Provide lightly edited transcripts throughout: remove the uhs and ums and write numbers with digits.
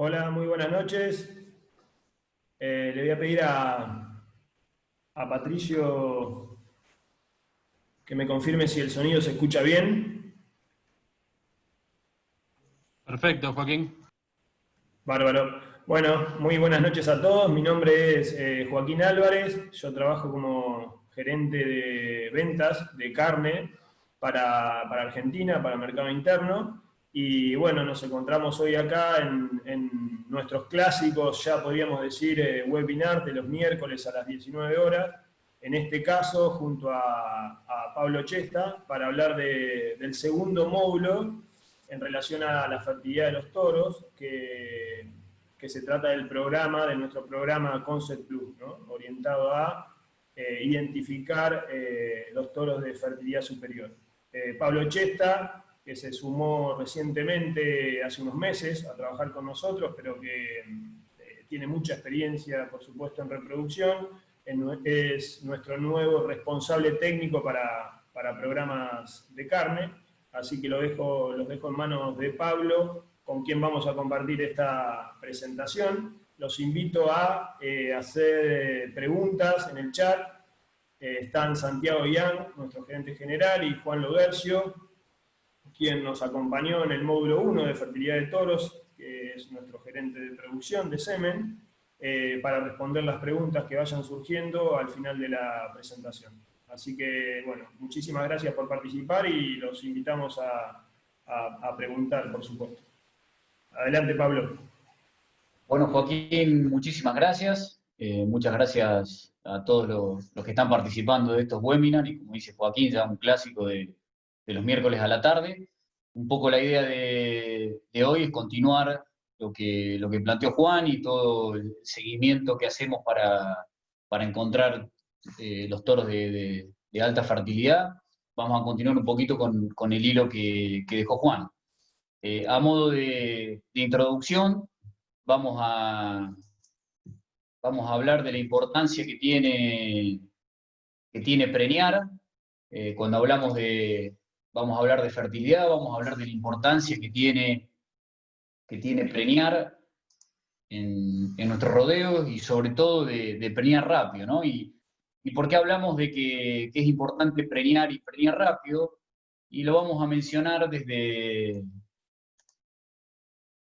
Hola, muy buenas noches. Le voy a pedir a Patricio que me confirme si el sonido se escucha bien. Perfecto, Joaquín. Bárbaro. Bueno, muy buenas noches a todos. Mi nombre es Joaquín Álvarez. Yo trabajo como gerente de ventas de carne para Argentina, para el mercado interno. Y bueno, nos encontramos hoy acá en nuestros clásicos, ya podríamos decir, webinar de los miércoles a las 19 horas. En este caso, junto a Pablo Chesta, para hablar del segundo módulo en relación a la fertilidad de los toros, que se trata del programa, de nuestro programa Concept Plus, ¿no? Orientado a identificar los toros de fertilidad superior. Pablo Chesta, que se sumó recientemente, hace unos meses, a trabajar con nosotros, pero que tiene mucha experiencia, por supuesto, en reproducción, es nuestro nuevo responsable técnico para programas de carne. Así que los dejo en manos de Pablo, con quien vamos a compartir esta presentación. Los invito a hacer preguntas en el chat. Están Santiago Yang, nuestro gerente general, y Juan Logercio, quien nos acompañó en el módulo 1 de fertilidad de toros, que es nuestro gerente de producción de semen, para responder las preguntas que vayan surgiendo al final de la presentación. Así que, bueno, muchísimas gracias por participar y los invitamos a preguntar, por supuesto. Adelante, Pablo. Bueno, Joaquín, muchísimas gracias. Muchas gracias a todos los que están participando de estos webinars. Y como dice Joaquín, ya un clásico de los miércoles a la tarde. Un poco la idea de hoy es continuar lo que planteó Juan y todo el seguimiento que hacemos para encontrar los toros de alta fertilidad. Vamos a continuar un poquito con el hilo que dejó Juan. A modo de introducción, vamos a, vamos a hablar de la importancia que tiene preñar. Cuando vamos a hablar de fertilidad, vamos a hablar de la importancia que tiene preñar en nuestros rodeos y sobre todo de preñar rápido, ¿no? Y por qué hablamos de que es importante preñar y preñar rápido, y lo vamos a mencionar desde,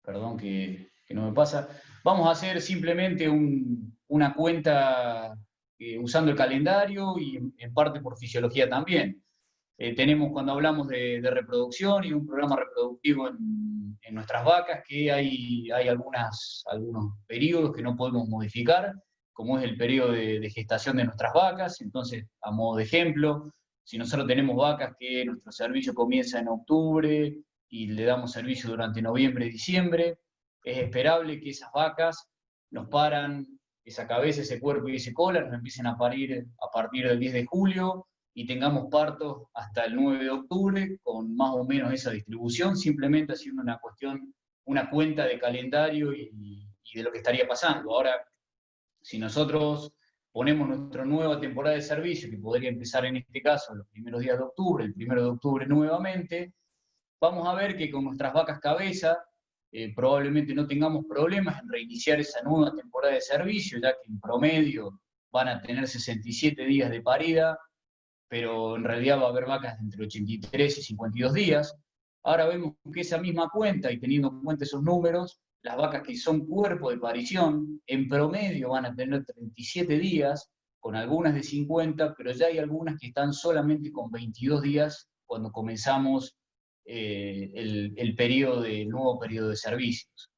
perdón que no me pasa. Vamos a hacer simplemente una cuenta usando el calendario y en parte por fisiología también. Tenemos cuando hablamos de reproducción y un programa reproductivo en nuestras vacas, que hay algunos periodos que no podemos modificar, como es el periodo de gestación de nuestras vacas. Entonces, a modo de ejemplo, si nosotros tenemos vacas que nuestro servicio comienza en octubre y le damos servicio durante noviembre y diciembre, es esperable que esas vacas nos paran esa cabeza, ese cuerpo y ese cola, nos empiecen a parir a partir del 10 de julio y tengamos partos hasta el 9 de octubre, con más o menos esa distribución, simplemente haciendo una cuenta de calendario y de lo que estaría pasando. Ahora, si nosotros ponemos nuestra nueva temporada de servicio, que podría empezar en este caso los primeros días de octubre, el 1 de octubre nuevamente, vamos a ver que con nuestras vacas cabeza probablemente no tengamos problemas en reiniciar esa nueva temporada de servicio, ya que en promedio van a tener 67 días de parida, pero en realidad va a haber vacas de entre 83 y 52 días. Ahora vemos que esa misma cuenta, y teniendo en cuenta esos números, las vacas que son cuerpo de parición, en promedio van a tener 37 días, con algunas de 50, pero ya hay algunas que están solamente con 22 días cuando comenzamos el nuevo periodo de servicios.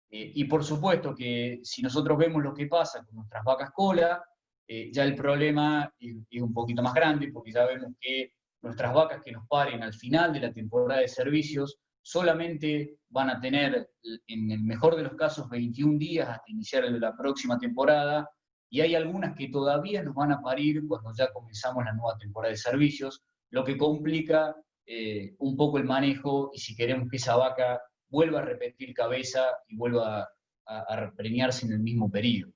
Y por supuesto que si nosotros vemos lo que pasa con nuestras vacas cola, ya el problema es un poquito más grande, porque ya vemos que nuestras vacas que nos paren al final de la temporada de servicios solamente van a tener, en el mejor de los casos, 21 días hasta iniciar la próxima temporada, y hay algunas que todavía nos van a parir cuando ya comenzamos la nueva temporada de servicios, lo que complica un poco el manejo, y si queremos que esa vaca vuelva a repetir cabeza y vuelva a preñarse en el mismo periodo.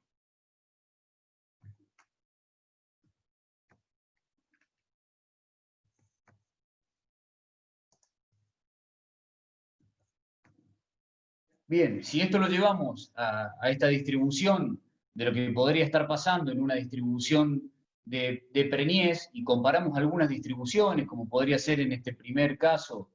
Bien, si esto lo llevamos a esta distribución de lo que podría estar pasando en una distribución de preñez y comparamos algunas distribuciones, como podría ser en este primer caso,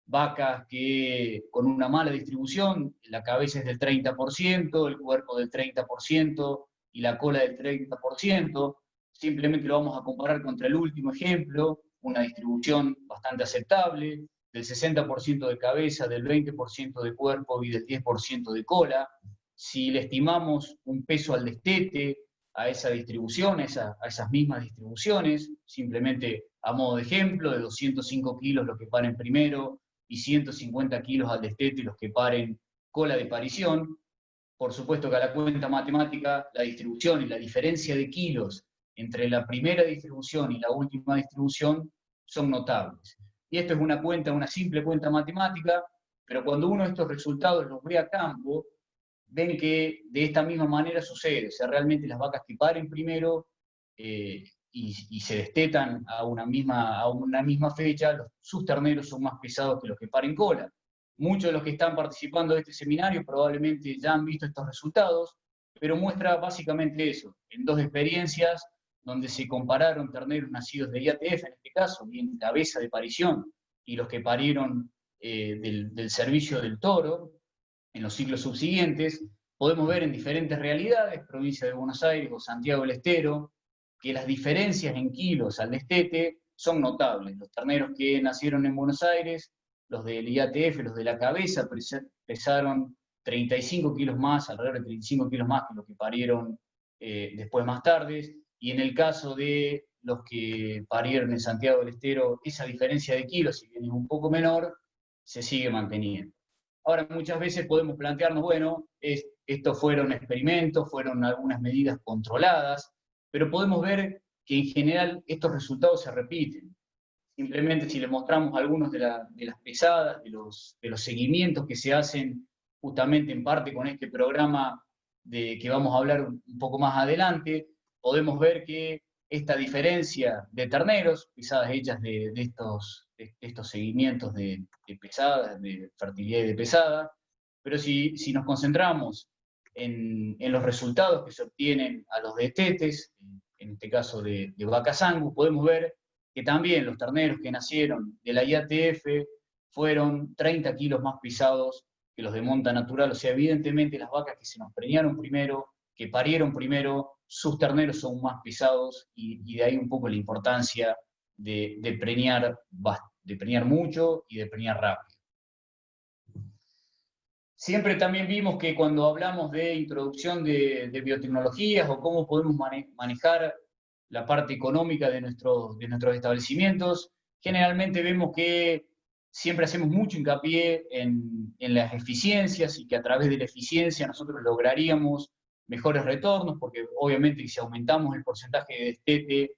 vacas que con una mala distribución, la cabeza es del 30%, el cuerpo del 30% y la cola del 30%, simplemente lo vamos a comparar contra el último ejemplo, una distribución bastante aceptable, del 60% de cabeza, del 20% de cuerpo y del 10% de cola. Si le estimamos un peso al destete a esa distribución, a esas mismas distribuciones, simplemente a modo de ejemplo, de 205 kilos los que paren primero y 150 kilos al destete los que paren cola de parición, por supuesto que a la cuenta matemática, la distribución y la diferencia de kilos entre la primera distribución y la última distribución son notables. Y esto es una cuenta, una simple cuenta matemática, pero cuando uno de estos resultados los ve a campo, ven que de esta misma manera sucede. O sea, realmente las vacas que paren primero y se destetan a una misma fecha, sus terneros son más pesados que los que paren cola. Muchos de los que están participando de este seminario probablemente ya han visto estos resultados, pero muestra básicamente eso, en dos experiencias donde se compararon terneros nacidos de IATF, en este caso, bien cabeza de parición, y los que parieron del servicio del toro, en los ciclos subsiguientes, podemos ver en diferentes realidades, provincia de Buenos Aires o Santiago del Estero, que las diferencias en kilos al destete son notables. Los terneros que nacieron en Buenos Aires, los del IATF, los de la cabeza, pesaron 35 kilos más, alrededor de 35 kilos más que los que parieron después más tarde, y en el caso de los que parieron en Santiago del Estero, esa diferencia de kilos, si bien es un poco menor, se sigue manteniendo. Ahora, muchas veces podemos plantearnos, bueno, estos fueron experimentos, fueron algunas medidas controladas, pero podemos ver que en general estos resultados se repiten. Simplemente si les mostramos algunos de las pesadas, de los seguimientos que se hacen justamente en parte con este programa que vamos a hablar un poco más adelante, podemos ver que esta diferencia de terneros, pesadas hechas de estos seguimientos de pesadas, de fertilidad y de pesada, pero si nos concentramos en los resultados que se obtienen a los destetes, en este caso de vacas Angus, podemos ver que también los terneros que nacieron de la IATF fueron 30 kilos más pesados que los de monta natural. O sea, evidentemente las vacas que se nos preñaron primero, que parieron primero, sus terneros son más pesados y de ahí un poco la importancia de preñar mucho y de preñar rápido. Siempre también vimos que cuando hablamos de introducción de biotecnologías o cómo podemos manejar la parte económica de nuestros establecimientos, generalmente vemos que siempre hacemos mucho hincapié en las eficiencias y que a través de la eficiencia nosotros lograríamos mejores retornos, porque obviamente si aumentamos el porcentaje de destete,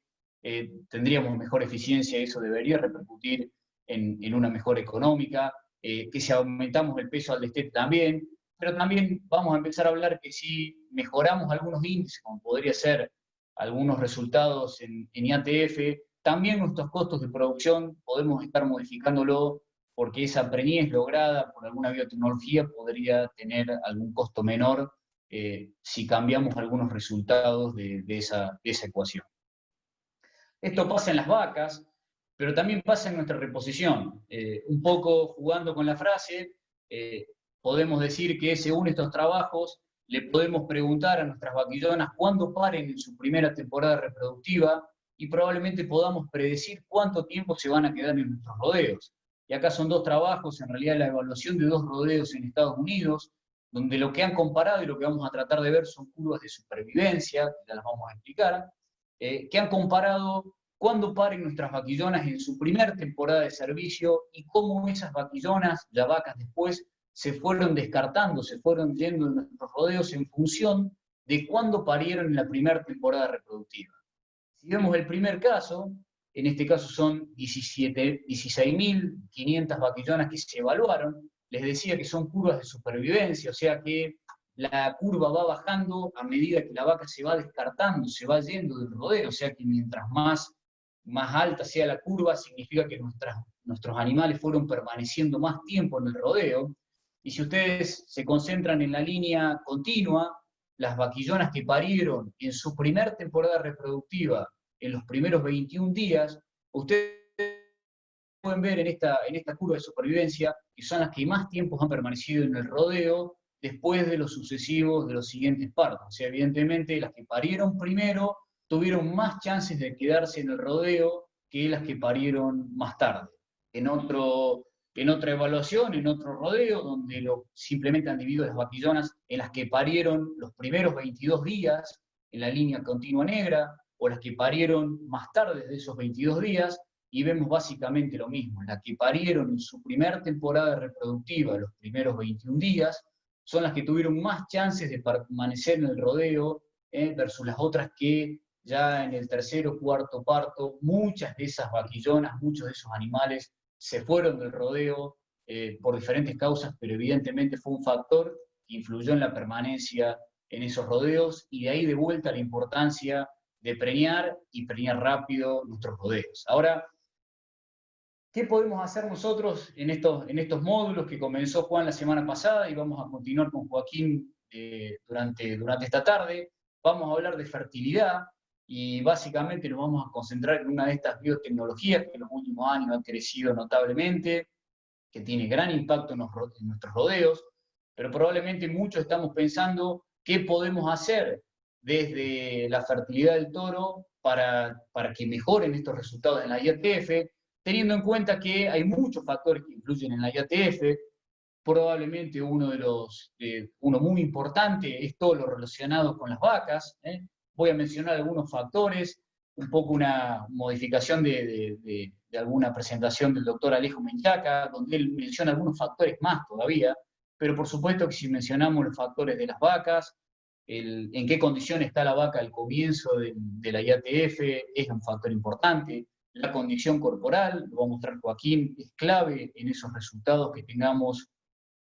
tendríamos mejor eficiencia y eso debería repercutir en una mejora económica, que si aumentamos el peso al destete también, pero también vamos a empezar a hablar que si mejoramos algunos índices, como podría ser algunos resultados en IATF, también nuestros costos de producción podemos estar modificándolo porque esa preñez lograda por alguna biotecnología podría tener algún costo menor si cambiamos algunos resultados de esa ecuación. Esto pasa en las vacas, pero también pasa en nuestra reposición. Un poco jugando con la frase, podemos decir que según estos trabajos, le podemos preguntar a nuestras vaquillonas cuándo paren en su primera temporada reproductiva y probablemente podamos predecir cuánto tiempo se van a quedar en nuestros rodeos. Y acá son dos trabajos, en realidad la evaluación de 2 rodeos en Estados Unidos, donde lo que han comparado y lo que vamos a tratar de ver son curvas de supervivencia, que ya las vamos a explicar, que han comparado cuándo paren nuestras vaquillonas en su primera temporada de servicio y cómo esas vaquillonas, ya vacas después, se fueron descartando, se fueron yendo en nuestros rodeos en función de cuándo parieron en la primera temporada reproductiva. Si vemos el primer caso, en este caso son 16.500 vaquillonas que se evaluaron, les decía que son curvas de supervivencia, o sea que la curva va bajando a medida que la vaca se va descartando, se va yendo del rodeo, o sea que mientras más alta sea la curva, significa que nuestros animales fueron permaneciendo más tiempo en el rodeo. Y si ustedes se concentran en la línea continua, las vaquillonas que parieron en su primer temporada reproductiva, en los primeros 21 días, ustedes pueden ver en esta curva de supervivencia que son las que más tiempo han permanecido en el rodeo después de los sucesivos de los siguientes partos. O sea, evidentemente las que parieron primero tuvieron más chances de quedarse en el rodeo que las que parieron más tarde. En otra evaluación, en otro rodeo, donde simplemente han dividido las vaquillonas en las que parieron los primeros 22 días, en la línea continua negra, o las que parieron más tarde de esos 22 días, y vemos básicamente lo mismo. Las que parieron en su primer temporada reproductiva, los primeros 21 días, son las que tuvieron más chances de permanecer en el rodeo, versus las otras que ya en el tercer o cuarto parto, muchas de esas vaquillonas, muchos de esos animales se fueron del rodeo por diferentes causas, pero evidentemente fue un factor que influyó en la permanencia en esos rodeos, y de ahí de vuelta la importancia de preñar y preñar rápido nuestros rodeos. Ahora, ¿qué podemos hacer nosotros en estos módulos que comenzó Juan la semana pasada y vamos a continuar con Joaquín durante esta tarde? Vamos a hablar de fertilidad y básicamente nos vamos a concentrar en una de estas biotecnologías que en los últimos años ha crecido notablemente, que tiene gran impacto en nuestros rodeos, pero probablemente muchos estamos pensando qué podemos hacer desde la fertilidad del toro para que mejoren estos resultados en la IATF, teniendo en cuenta que hay muchos factores que influyen en la IATF. Probablemente uno muy importante es todo lo relacionado con las vacas. Voy a mencionar algunos factores, un poco una modificación de alguna presentación del doctor Alejo Menchaca, donde él menciona algunos factores más todavía, pero por supuesto que si mencionamos los factores de las vacas, en qué condición está la vaca al comienzo de la IATF es un factor importante. La condición corporal, lo va a mostrar Joaquín, es clave en esos resultados que tengamos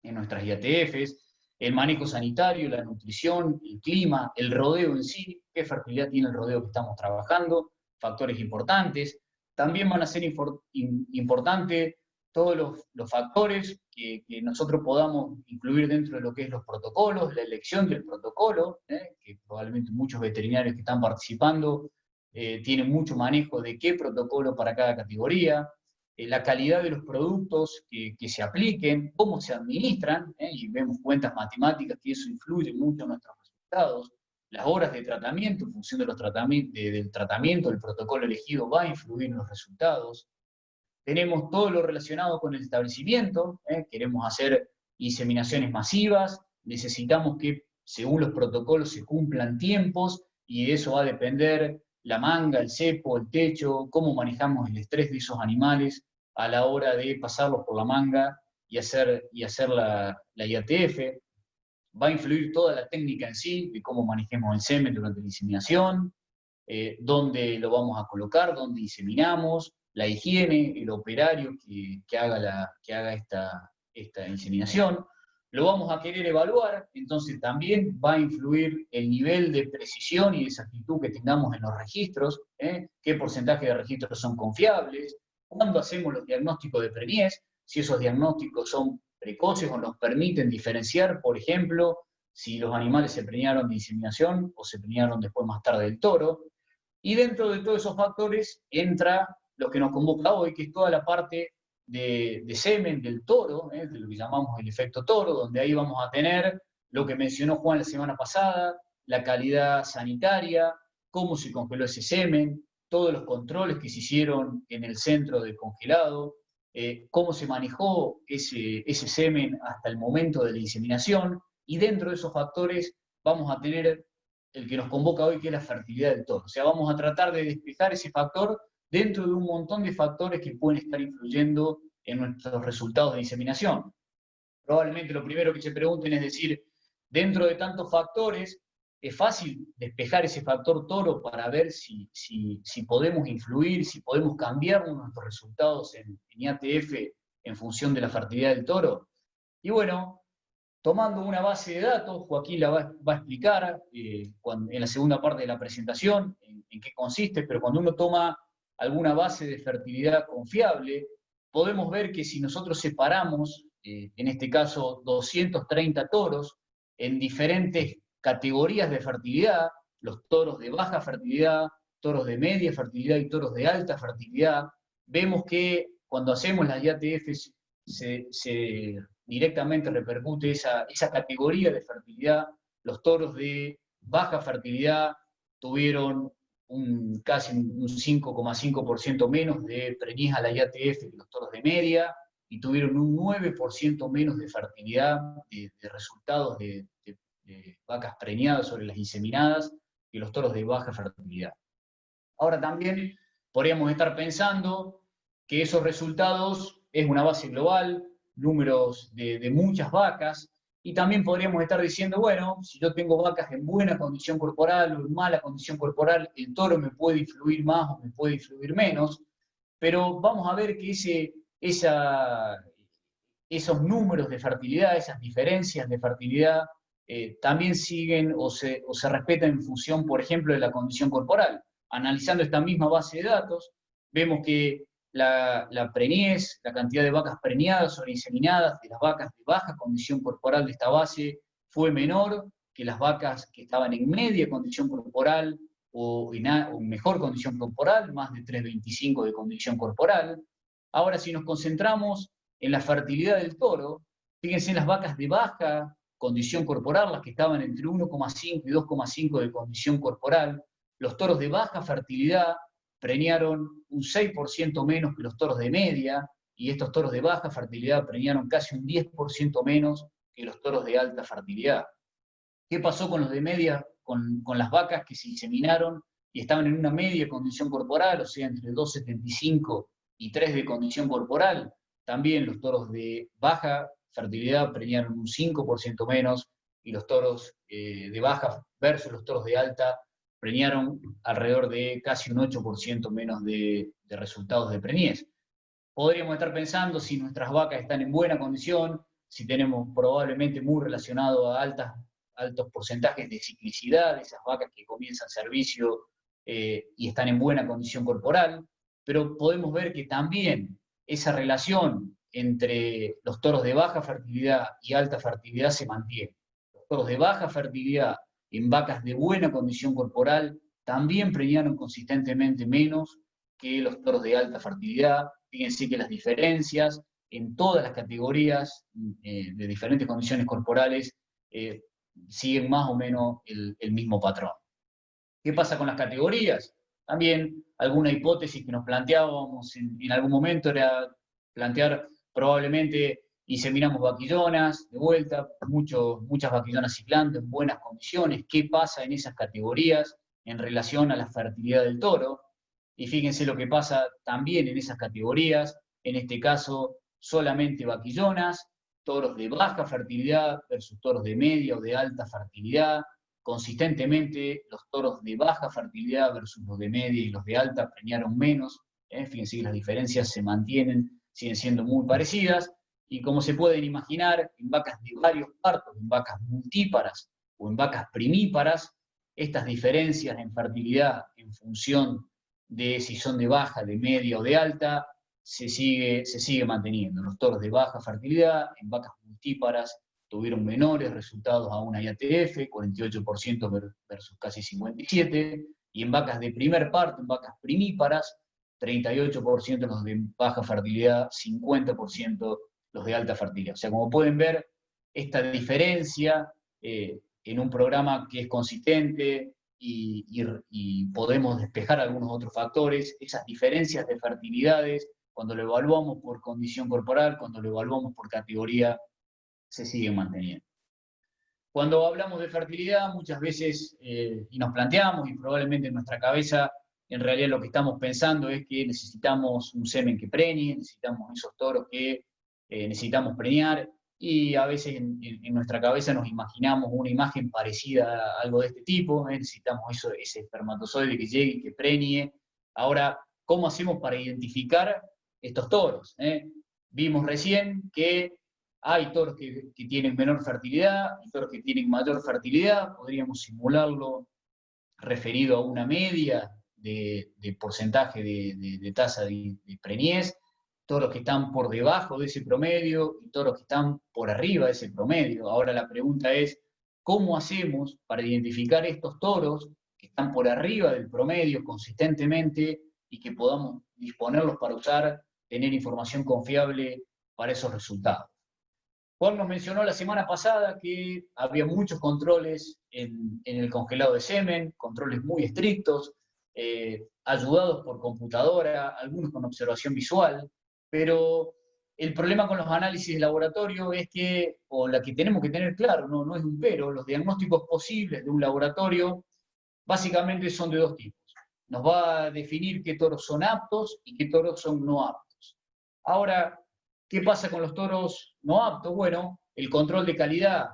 en nuestras IATFs. El manejo sanitario, la nutrición, el clima, el rodeo en sí, qué fertilidad tiene el rodeo que estamos trabajando, factores importantes. También van a ser importantes todos los factores que nosotros podamos incluir dentro de lo que es los protocolos, la elección del protocolo, que probablemente muchos veterinarios que están participando tienen mucho manejo de qué protocolo para cada categoría, la calidad de los productos que se apliquen, cómo se administran, y vemos cuentas matemáticas que eso influye mucho en nuestros resultados, las horas de tratamiento, en función de del tratamiento, el protocolo elegido va a influir en los resultados. Tenemos todo lo relacionado con el establecimiento, queremos hacer inseminaciones masivas, necesitamos que según los protocolos se cumplan tiempos, y de eso va a depender la manga, el cepo, el techo, cómo manejamos el estrés de esos animales a la hora de pasarlos por la manga y hacer la IATF. Va a influir toda la técnica en sí, de cómo manejemos el semen durante la inseminación, dónde lo vamos a colocar, dónde inseminamos, la higiene, el operario que haga esta inseminación. Lo vamos a querer evaluar, entonces también va a influir el nivel de precisión y de exactitud que tengamos en los registros, qué porcentaje de registros son confiables, cuándo hacemos los diagnósticos de preñez, si esos diagnósticos son precoces o nos permiten diferenciar, por ejemplo, si los animales se preñaron de inseminación o se preñaron después más tarde del toro. Y dentro de todos esos factores entra lo que nos convoca hoy, que es toda la parte de semen del toro, de lo que llamamos el efecto toro, donde ahí vamos a tener lo que mencionó Juan la semana pasada, la calidad sanitaria, cómo se congeló ese semen, todos los controles que se hicieron en el centro de congelado, cómo se manejó ese semen hasta el momento de la inseminación, y dentro de esos factores vamos a tener el que nos convoca hoy, que es la fertilidad del toro. O sea, vamos a tratar de despejar ese factor dentro de un montón de factores que pueden estar influyendo en nuestros resultados de inseminación. Probablemente lo primero que se pregunten es decir, dentro de tantos factores, ¿es fácil despejar ese factor toro para ver si podemos influir, si podemos cambiar nuestros resultados en IATF en función de la fertilidad del toro? Y bueno, tomando una base de datos, Joaquín la va a explicar en la segunda parte de la presentación en qué consiste, pero cuando uno toma alguna base de fertilidad confiable, podemos ver que si nosotros separamos en este caso 230 toros, en diferentes categorías de fertilidad, los toros de baja fertilidad, toros de media fertilidad y toros de alta fertilidad. Vemos que cuando hacemos las IATF directamente repercute esa categoría de fertilidad. Los toros de baja fertilidad tuvieron casi un 5,5% menos de preñez a la IATF que los toros de media, y tuvieron un 9% menos de fertilidad, de resultados de vacas preñadas sobre las inseminadas, que los toros de baja fertilidad. Ahora también podríamos estar pensando que esos resultados es una base global, números de muchas vacas, y también podríamos estar diciendo, bueno, si yo tengo vacas en buena condición corporal o en mala condición corporal, el toro me puede influir más o me puede influir menos, pero vamos a ver que esos números de fertilidad, esas diferencias de fertilidad, también siguen o se respetan en función, por ejemplo, de la condición corporal. Analizando esta misma base de datos, vemos que la preñez, la cantidad de vacas preñadas o inseminadas de las vacas de baja condición corporal de esta base fue menor que las vacas que estaban en media condición corporal o en mejor condición corporal, más de 3,25 de condición corporal. Ahora, si nos concentramos en la fertilidad del toro, fíjense en las vacas de baja condición corporal, las que estaban entre 1,5 y 2,5 de condición corporal, los toros de baja fertilidad preñaron un 6% menos que los toros de media, y estos toros de baja fertilidad preñaron casi un 10% menos que los toros de alta fertilidad. ¿Qué pasó con los de media, con las vacas que se inseminaron y estaban en una media condición corporal, o sea, entre 2,75 y 3 de condición corporal? También los toros de baja fertilidad preñaron un 5% menos, y los toros de baja versus los toros de alta preñaron alrededor de casi un 8% menos de resultados de preñez. Podríamos estar pensando si nuestras vacas están en buena condición, si tenemos probablemente muy relacionado a altos porcentajes de ciclicidad de esas vacas que comienzan servicio y están en buena condición corporal, pero podemos ver que también esa relación entre los toros de baja fertilidad y alta fertilidad se mantiene. Los toros de baja fertilidad en vacas de buena condición corporal también preñaron consistentemente menos que los toros de alta fertilidad. Fíjense que las diferencias en todas las categorías de diferentes condiciones corporales siguen más o menos el mismo patrón. ¿Qué pasa con las categorías? También alguna hipótesis que nos planteábamos en algún momento era plantear probablemente inseminamos vaquillonas, de vuelta, muchas vaquillonas ciclando en buenas condiciones. ¿Qué pasa en esas categorías en relación a la fertilidad del toro? Y fíjense lo que pasa también en esas categorías, en este caso solamente vaquillonas, toros de baja fertilidad versus toros de media o de alta fertilidad. Consistentemente los toros de baja fertilidad versus los de media y los de alta preñaron menos. Fíjense que las diferencias se mantienen, siguen siendo muy parecidas. Y como se pueden imaginar, en vacas de varios partos, en vacas multíparas o en vacas primíparas, estas diferencias en fertilidad en función de si son de baja, de media o de alta, se sigue manteniendo. Los toros de baja fertilidad en vacas multíparas tuvieron menores resultados a una IATF, 48% versus casi 57%, y en vacas de primer parto, en vacas primíparas, 38% los de baja fertilidad, 50% los de alta fertilidad. O sea, como pueden ver, esta diferencia en un programa que es consistente y podemos despejar algunos otros factores, esas diferencias de fertilidades, cuando lo evaluamos por condición corporal, cuando lo evaluamos por categoría, se siguen manteniendo. Cuando hablamos de fertilidad, muchas veces, y nos planteamos, y probablemente en nuestra cabeza, en realidad lo que estamos pensando es que necesitamos un semen que preñe, necesitamos esos toros que necesitamos preñar, y a veces en nuestra cabeza nos imaginamos una imagen parecida a algo de este tipo, necesitamos ese espermatozoide que llegue y que preñe. Ahora, ¿cómo hacemos para identificar estos toros? Vimos recién que hay toros que tienen menor fertilidad y toros que tienen mayor fertilidad. Podríamos simularlo referido a una media de porcentaje de tasa de preñez. toros que están por debajo de ese promedio y toros que están por arriba de ese promedio. Ahora la pregunta es, ¿cómo hacemos para identificar estos toros que están por arriba del promedio consistentemente y que podamos disponerlos para usar, tener información confiable para esos resultados? Juan nos mencionó la semana pasada que había muchos controles en el congelado de semen, controles muy estrictos, ayudados por computadora, algunos con observación visual, pero el problema con los análisis de laboratorio es que, o la que tenemos que tener claro, no es un pero, los diagnósticos posibles de un laboratorio básicamente son de dos tipos. Nos va a definir qué toros son aptos y qué toros son no aptos. Ahora, ¿qué pasa con los toros no aptos? Bueno, el control de calidad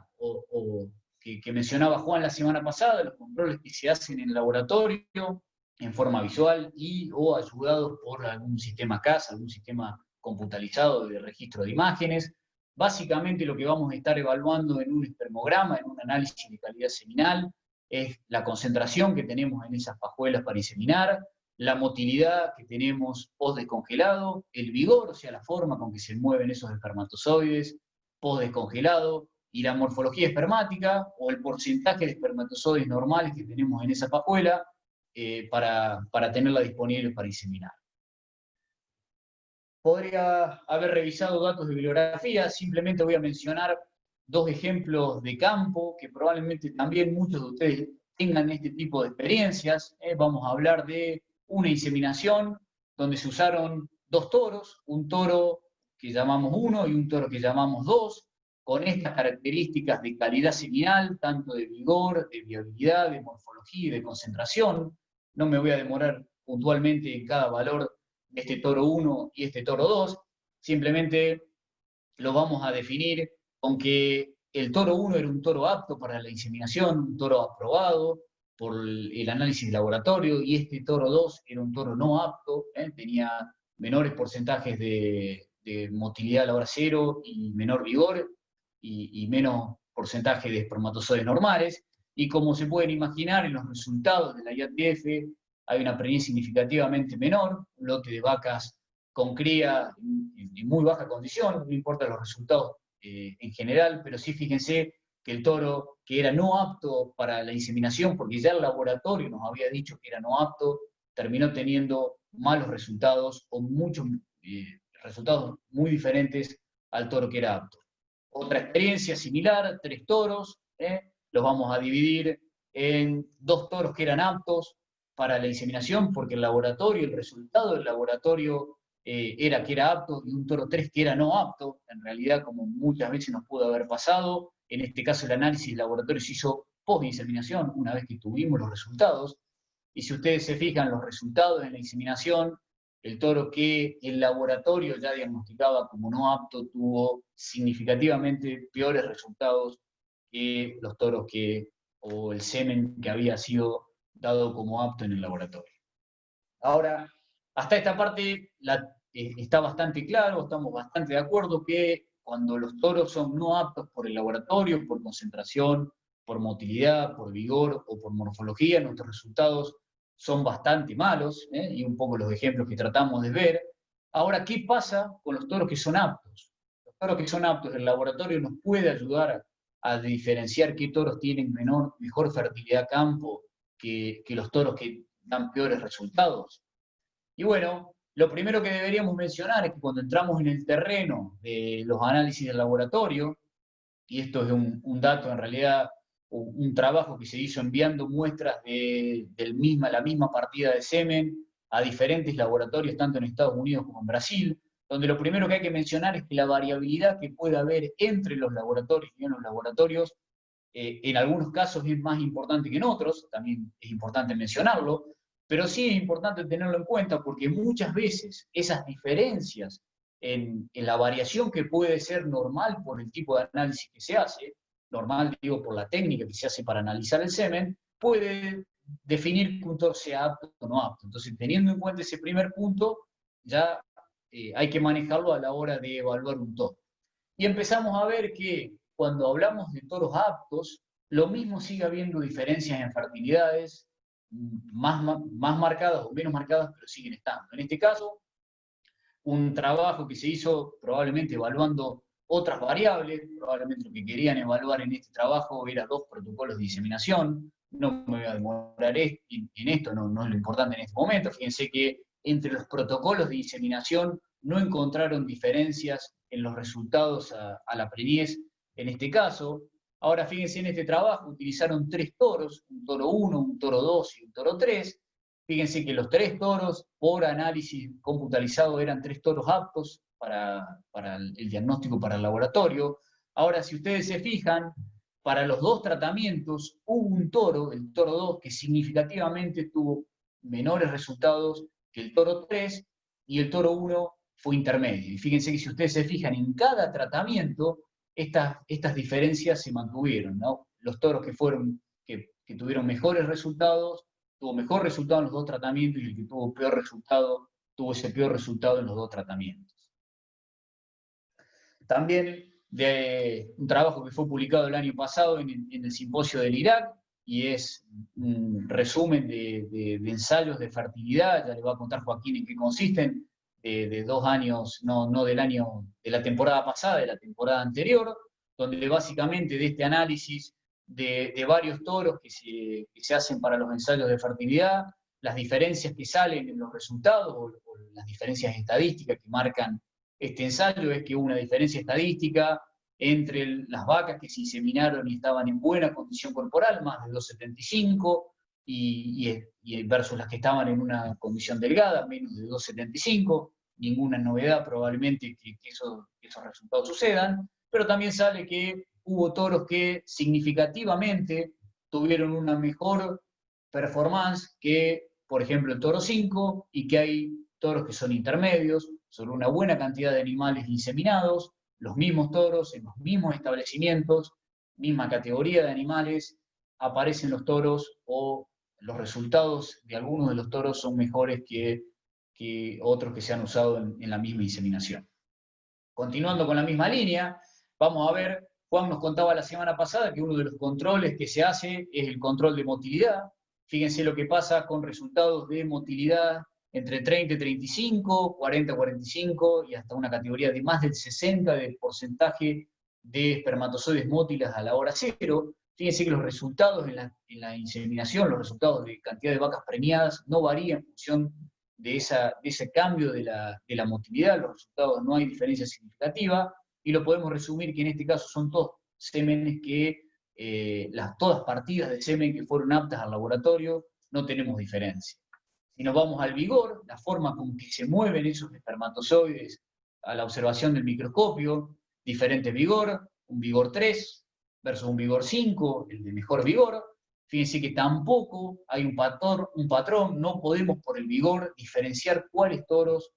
que mencionaba Juan la semana pasada, los controles que se hacen en el laboratorio en forma visual y o ayudados por algún sistema CAS, algún sistema computarizado de registro de imágenes. Básicamente lo que vamos a estar evaluando en un espermograma, en un análisis de calidad seminal, es la concentración que tenemos en esas pajuelas para inseminar, la motilidad que tenemos post-descongelado, el vigor, o sea, la forma con que se mueven esos espermatozoides post-descongelado, y la morfología espermática, o el porcentaje de espermatozoides normales que tenemos en esa pajuela, para tenerla disponible para inseminar. Podría haber revisado datos de bibliografía, simplemente voy a mencionar dos ejemplos de campo, que probablemente también muchos de ustedes tengan este tipo de experiencias. Vamos a hablar de una inseminación donde se usaron dos toros, un toro que llamamos 1 y un toro que llamamos 2, con estas características de calidad seminal, tanto de vigor, de viabilidad, de morfología y de concentración. No me voy a demorar puntualmente en cada valor de este toro 1 y este toro 2, simplemente lo vamos a definir con que el toro 1 era un toro apto para la inseminación, un toro aprobado por el análisis de laboratorio, y este toro 2 era un toro no apto, tenía menores porcentajes de motilidad a la hora cero y menor vigor, y menos porcentaje de espermatozoides normales, y como se pueden imaginar en los resultados de la IATF hay una preñez significativamente menor, un lote de vacas con cría en muy baja condición, no importa los resultados en general, pero sí fíjense que el toro que era no apto para la inseminación, porque ya el laboratorio nos había dicho que era no apto, terminó teniendo malos resultados o muchos resultados muy diferentes al toro que era apto. Otra experiencia similar, 3 toros, los vamos a dividir en 2 toros que eran aptos para la inseminación, porque el resultado del laboratorio era que era apto, y un toro 3 que era no apto, en realidad como muchas veces nos pudo haber pasado. En este caso el análisis del laboratorio se hizo post-inseminación, una vez que tuvimos los resultados, y si ustedes se fijan los resultados en la inseminación, el toro que el laboratorio ya diagnosticaba como no apto tuvo significativamente peores resultados que los toros o el semen que había sido dado como apto en el laboratorio. Ahora, hasta esta parte está bastante claro, estamos bastante de acuerdo que cuando los toros son no aptos por el laboratorio, por concentración, por motilidad, por vigor o por morfología, nuestros resultados son bastante malos, y un poco los ejemplos que tratamos de ver. Ahora, ¿qué pasa con los toros que son aptos? Los toros que son aptos, el laboratorio nos puede ayudar a diferenciar qué toros tienen mejor fertilidad campo que los toros que dan peores resultados. Y bueno, lo primero que deberíamos mencionar es que cuando entramos en el terreno de los análisis del laboratorio, y esto es un dato en realidad, un trabajo que se hizo enviando muestras de la misma partida de semen a diferentes laboratorios, tanto en Estados Unidos como en Brasil, donde lo primero que hay que mencionar es que la variabilidad que puede haber entre los laboratorios y en los laboratorios, en algunos casos es más importante que en otros, también es importante mencionarlo, pero sí es importante tenerlo en cuenta porque muchas veces esas diferencias en la variación que puede ser normal por el tipo de análisis que se hace, normal digo por la técnica que se hace para analizar el semen, puede definir que un toro sea apto o no apto. Entonces, teniendo en cuenta ese primer punto, ya hay que manejarlo a la hora de evaluar un toro. Y empezamos a ver que cuando hablamos de toros aptos, lo mismo sigue habiendo diferencias en fertilidades, más marcadas o menos marcadas, pero siguen estando. En este caso, un trabajo que se hizo probablemente evaluando otras variables, probablemente lo que querían evaluar en este trabajo era 2 protocolos de diseminación. No me voy a demorar en esto, no es lo importante en este momento. Fíjense que entre los protocolos de diseminación no encontraron diferencias en los resultados a la preñez en este caso. Ahora fíjense, en este trabajo utilizaron 3 toros, un toro 1, un toro 2 y un toro 3. Fíjense que los 3 toros, por análisis computarizado, eran 3 toros aptos para el diagnóstico para el laboratorio. Ahora, si ustedes se fijan, para los 2 tratamientos hubo un toro, el toro 2, que significativamente tuvo menores resultados que el toro 3, y el toro 1 fue intermedio. Y fíjense que si ustedes se fijan, en cada tratamiento estas diferencias se mantuvieron, ¿no? Los toros que tuvieron mejores resultados, tuvo mejor resultado en los 2 tratamientos, y el que tuvo peor resultado, tuvo ese peor resultado en los 2 tratamientos. También de un trabajo que fue publicado el año pasado en el simposio del Irak, y es un resumen de ensayos de fertilidad. Ya le va a contar Joaquín en qué consisten, de 2 años, no del año, de la temporada pasada, de la temporada anterior, donde básicamente de este análisis de varios toros que se hacen para los ensayos de fertilidad, las diferencias que salen en los resultados, o las diferencias estadísticas que marcan este ensayo, es que hubo una diferencia estadística entre las vacas que se inseminaron y estaban en buena condición corporal, más de 2,75, y versus las que estaban en una condición delgada, menos de 2,75. Ninguna novedad probablemente que esos resultados sucedan, pero también sale que hubo toros que significativamente tuvieron una mejor performance que, por ejemplo, el toro 5, y que hay toros que son intermedios, sobre una buena cantidad de animales inseminados, los mismos toros, en los mismos establecimientos, misma categoría de animales, aparecen los toros, o los resultados de algunos de los toros son mejores que otros que se han usado en la misma inseminación. Continuando con la misma línea, vamos a ver, Juan nos contaba la semana pasada que uno de los controles que se hace es el control de motilidad. Fíjense lo que pasa con resultados de motilidad entre 30 y 35, 40 y 45, y hasta una categoría de más del 60 de porcentaje de espermatozoides mótiles a la hora 0. Fíjense que los resultados en la inseminación, los resultados de cantidad de vacas preñadas, no varían en función de ese cambio de la motilidad. Los resultados no hay diferencia significativa, y lo podemos resumir que en este caso son todos semenes que, todas partidas de semen que fueron aptas al laboratorio, no tenemos diferencia. Si nos vamos al vigor, la forma con que se mueven esos espermatozoides a la observación del microscopio, diferente vigor, un vigor 3 versus un vigor 5, el de mejor vigor. Fíjense que tampoco hay un patrón, no podemos por el vigor diferenciar cuáles toros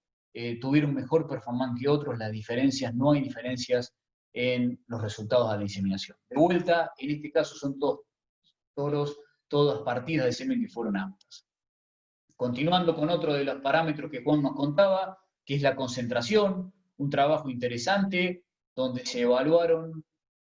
tuvieron mejor performance que otros. No hay diferencias en los resultados de la inseminación. De vuelta, en este caso son todos toros, todas partidas de semen que fueron aptas. Continuando con otro de los parámetros que Juan nos contaba, que es la concentración, un trabajo interesante donde se evaluaron,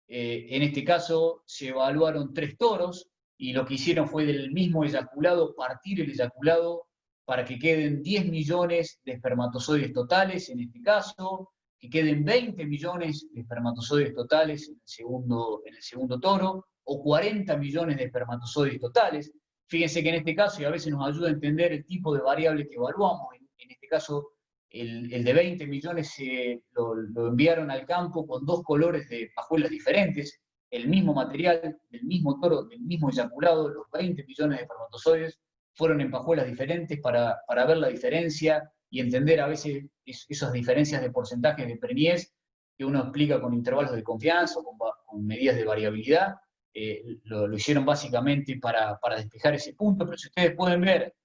en este caso, se evaluaron 3 toros, y lo que hicieron fue del mismo eyaculado partir el eyaculado para que queden 10 millones de espermatozoides totales, en este caso, que queden 20 millones de espermatozoides totales en el segundo toro, o 40 millones de espermatozoides totales. Fíjense que en este caso, y a veces nos ayuda a entender el tipo de variable que evaluamos, en este caso el de 20 millones lo enviaron al campo con 2 colores de pajuelas diferentes, el mismo material, del mismo toro, del mismo eyaculado, los 20 millones de espermatozoides fueron en pajuelas diferentes para ver la diferencia y entender a veces esas diferencias de porcentajes de preñez que uno explica con intervalos de confianza o con medidas de variabilidad. Lo hicieron básicamente para despejar ese punto, pero si ustedes pueden ver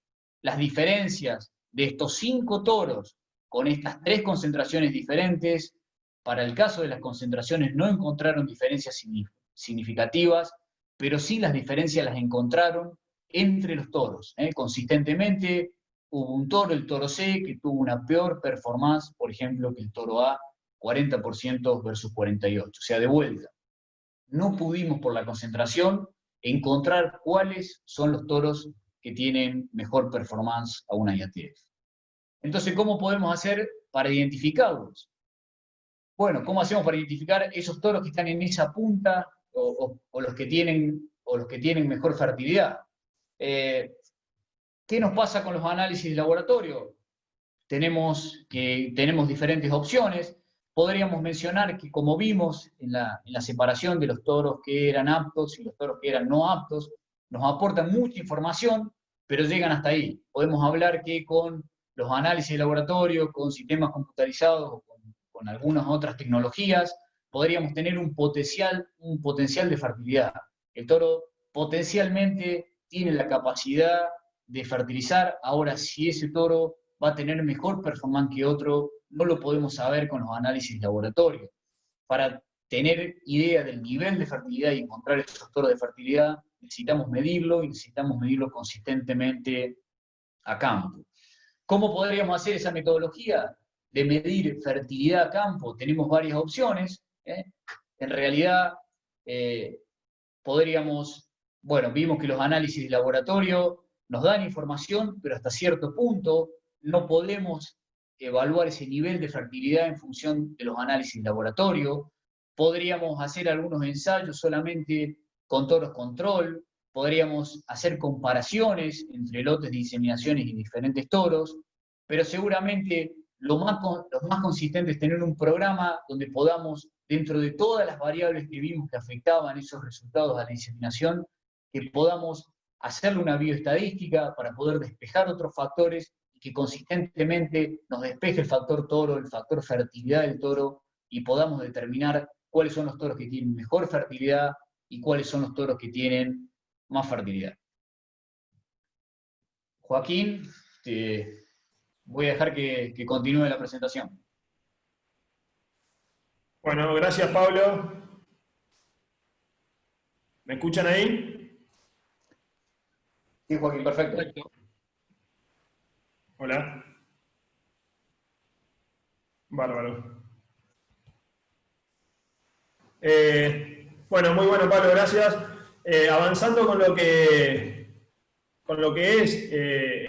las diferencias de estos 5 toros con estas 3 concentraciones diferentes, para el caso de las concentraciones no encontraron diferencias significativas, pero sí las diferencias las encontraron entre los toros. Consistentemente hubo un toro, el toro C, que tuvo una peor performance, por ejemplo, que el toro A, 40% versus 48%. O sea, de vuelta, no pudimos por la concentración encontrar cuáles son los toros que tienen mejor performance a una IATF. Entonces, ¿cómo podemos hacer para identificarlos? Bueno, ¿cómo hacemos para identificar esos toros que están en esa punta o los que tienen mejor fertilidad? ¿Qué nos pasa con los análisis de laboratorio? Tenemos diferentes opciones. Podríamos mencionar que, como vimos en la separación de los toros que eran aptos y los toros que eran no aptos, nos aportan mucha información, pero llegan hasta ahí. Podemos hablar que con los análisis de laboratorio, con sistemas computarizados o con algunas otras tecnologías, podríamos tener un potencial de fertilidad. El toro potencialmente tiene la capacidad de fertilizar. Ahora, si ese toro va a tener mejor performance que otro, no lo podemos saber con los análisis de laboratorio. Para tener idea del nivel de fertilidad y encontrar esos toros de fertilidad, necesitamos medirlo y necesitamos medirlo consistentemente a campo. ¿Cómo podríamos hacer esa metodología de medir fertilidad a campo? Tenemos varias opciones. En realidad, vimos que los análisis de laboratorio nos dan información, pero hasta cierto punto no podemos evaluar ese nivel de fertilidad en función de los análisis de laboratorio. Podríamos hacer algunos ensayos solamente con toros control, podríamos hacer comparaciones entre lotes de inseminaciones y diferentes toros, pero seguramente lo más consistente es tener un programa donde podamos, dentro de todas las variables que vimos que afectaban esos resultados a la inseminación, que podamos hacerle una bioestadística para poder despejar otros factores y que consistentemente nos despeje el factor toro, el factor fertilidad del toro, y podamos determinar cuáles son los toros que tienen mejor fertilidad y cuáles son los toros que tienen más fertilidad. Joaquín, te voy a dejar que continúe la presentación. Bueno, gracias, Pablo. ¿Me escuchan ahí? Sí, Joaquín, perfecto. Hola. Bárbaro. Bueno, muy bueno, Pablo, gracias. Avanzando con lo que es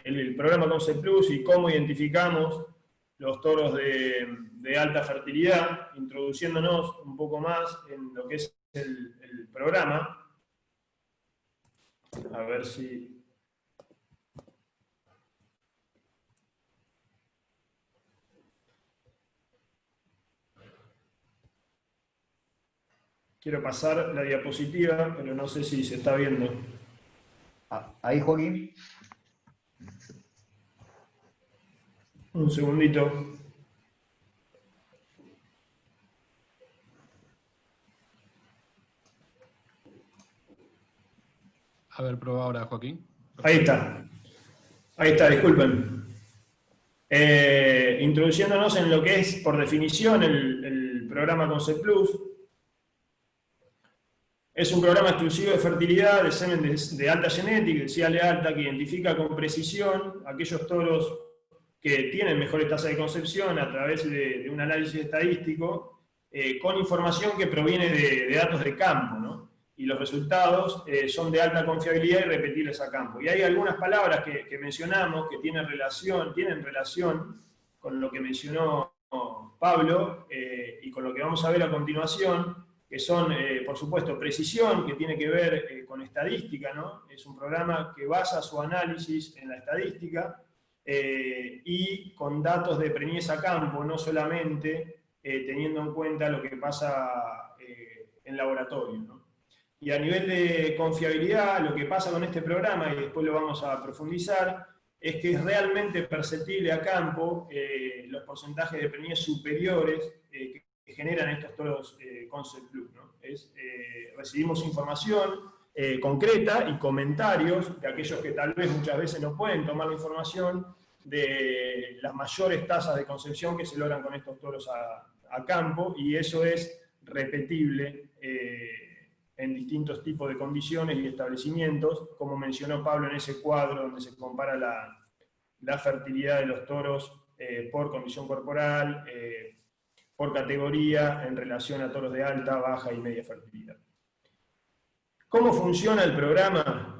el programa Concept Plus y cómo identificamos los toros de alta fertilidad, introduciéndonos un poco más en lo que es el programa. A ver si... Quiero pasar la diapositiva, pero no sé si se está viendo. Ahí, Joaquín. Un segundito. A ver, prueba ahora, Joaquín. Ahí está. Ahí está, disculpen. Introduciéndonos en lo que es, por definición, el programa Concept Plus. Es un programa exclusivo de fertilidad de semen de alta genética, de alta, que identifica con precisión aquellos toros que tienen mejores tasas de concepción a través de un análisis estadístico, con información que proviene de datos de campo, ¿no? Y los resultados son de alta confiabilidad y repetibles a campo. Y hay algunas palabras que mencionamos que tienen relación con lo que mencionó Pablo y con lo que vamos a ver a continuación, que son, por supuesto, precisión, que tiene que ver con estadística, ¿no? Es un programa que basa su análisis en la estadística y con datos de preñez a campo, no solamente teniendo en cuenta lo que pasa en laboratorio, ¿no? Y a nivel de confiabilidad, lo que pasa con este programa, y después lo vamos a profundizar, es que es realmente perceptible a campo los porcentajes de preñez superiores que generan estos toros Concept Plus, ¿no? Recibimos información concreta y comentarios de aquellos que tal vez muchas veces no pueden tomar la información de las mayores tasas de concepción que se logran con estos toros a campo, y eso es repetible en distintos tipos de condiciones y establecimientos, como mencionó Pablo en ese cuadro donde se compara la fertilidad de los toros por condición corporal, por categoría, en relación a toros de alta, baja y media fertilidad. ¿Cómo funciona el programa?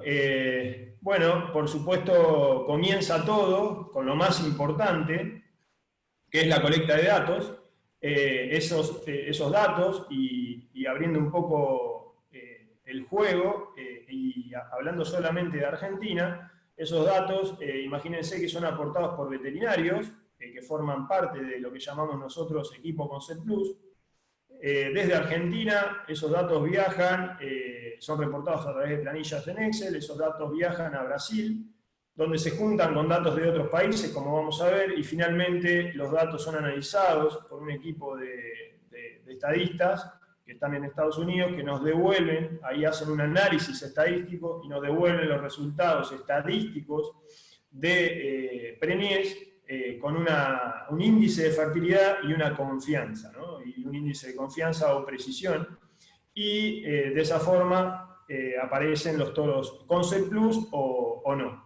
Bueno, por supuesto, comienza todo con lo más importante, que es la colecta de datos. Esos datos, y abriendo un poco el juego, y hablando solamente de Argentina, esos datos, imagínense que son aportados por veterinarios, que forman parte de lo que llamamos nosotros equipo Concept Plus. Desde Argentina, esos datos viajan, son reportados a través de planillas en Excel, esos datos viajan a Brasil, donde se juntan con datos de otros países, como vamos a ver, y finalmente los datos son analizados por un equipo de estadistas que están en Estados Unidos, que nos devuelven, ahí hacen un análisis estadístico y nos devuelven los resultados estadísticos de preñez, con un índice de fertilidad y una confianza, ¿no? Y un índice de confianza o precisión, y de esa forma aparecen los toros Concept Plus o no.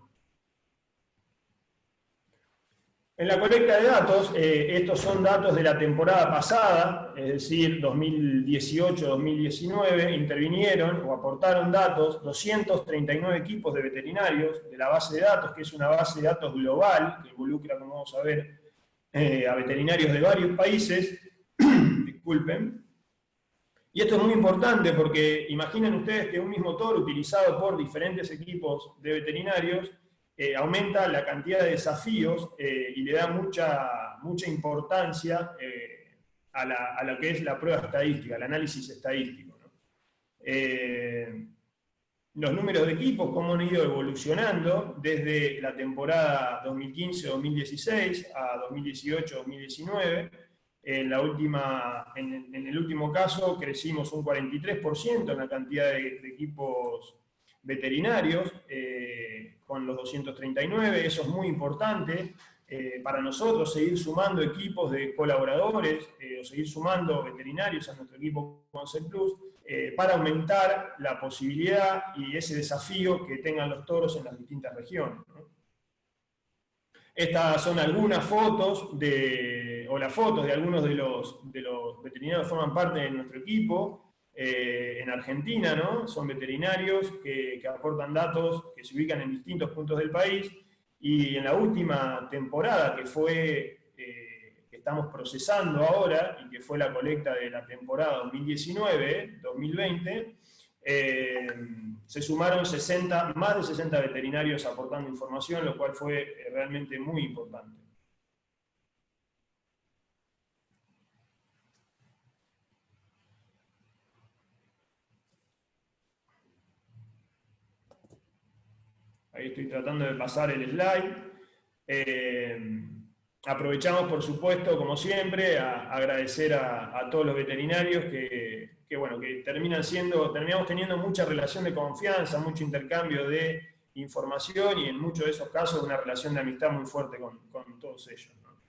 En la colecta de datos, estos son datos de la temporada pasada, es decir, 2018-2019, intervinieron o aportaron datos 239 equipos de veterinarios de la base de datos, que es una base de datos global, que involucra, como vamos a ver, a veterinarios de varios países. Disculpen. Y esto es muy importante porque imaginen ustedes que un mismo toro utilizado por diferentes equipos de veterinarios aumenta la cantidad de desafíos y le da mucha importancia a lo que es la prueba estadística, el análisis estadístico, ¿no? Los números de equipos, cómo han ido evolucionando desde la temporada 2015-2016 a 2018-2019. En el último caso crecimos un 43% en la cantidad de equipos veterinarios, con los 239, eso es muy importante para nosotros, seguir sumando equipos de colaboradores, o seguir sumando veterinarios a nuestro equipo Concept Plus, para aumentar la posibilidad y ese desafío que tengan los toros en las distintas regiones, ¿no? Estas son algunas fotos las fotos de algunos de los veterinarios que forman parte de nuestro equipo en Argentina, ¿no? Son veterinarios que aportan datos que se ubican en distintos puntos del país, y en la última temporada que estamos procesando ahora, y que fue la colecta de la temporada 2019-2020, se sumaron más de 60 veterinarios aportando información, lo cual fue realmente muy importante. Ahí estoy tratando de pasar el slide. Aprovechamos, por supuesto, como siempre, a agradecer a todos los veterinarios que terminamos teniendo mucha relación de confianza, mucho intercambio de información, y en muchos de esos casos una relación de amistad muy fuerte con todos ellos, ¿no?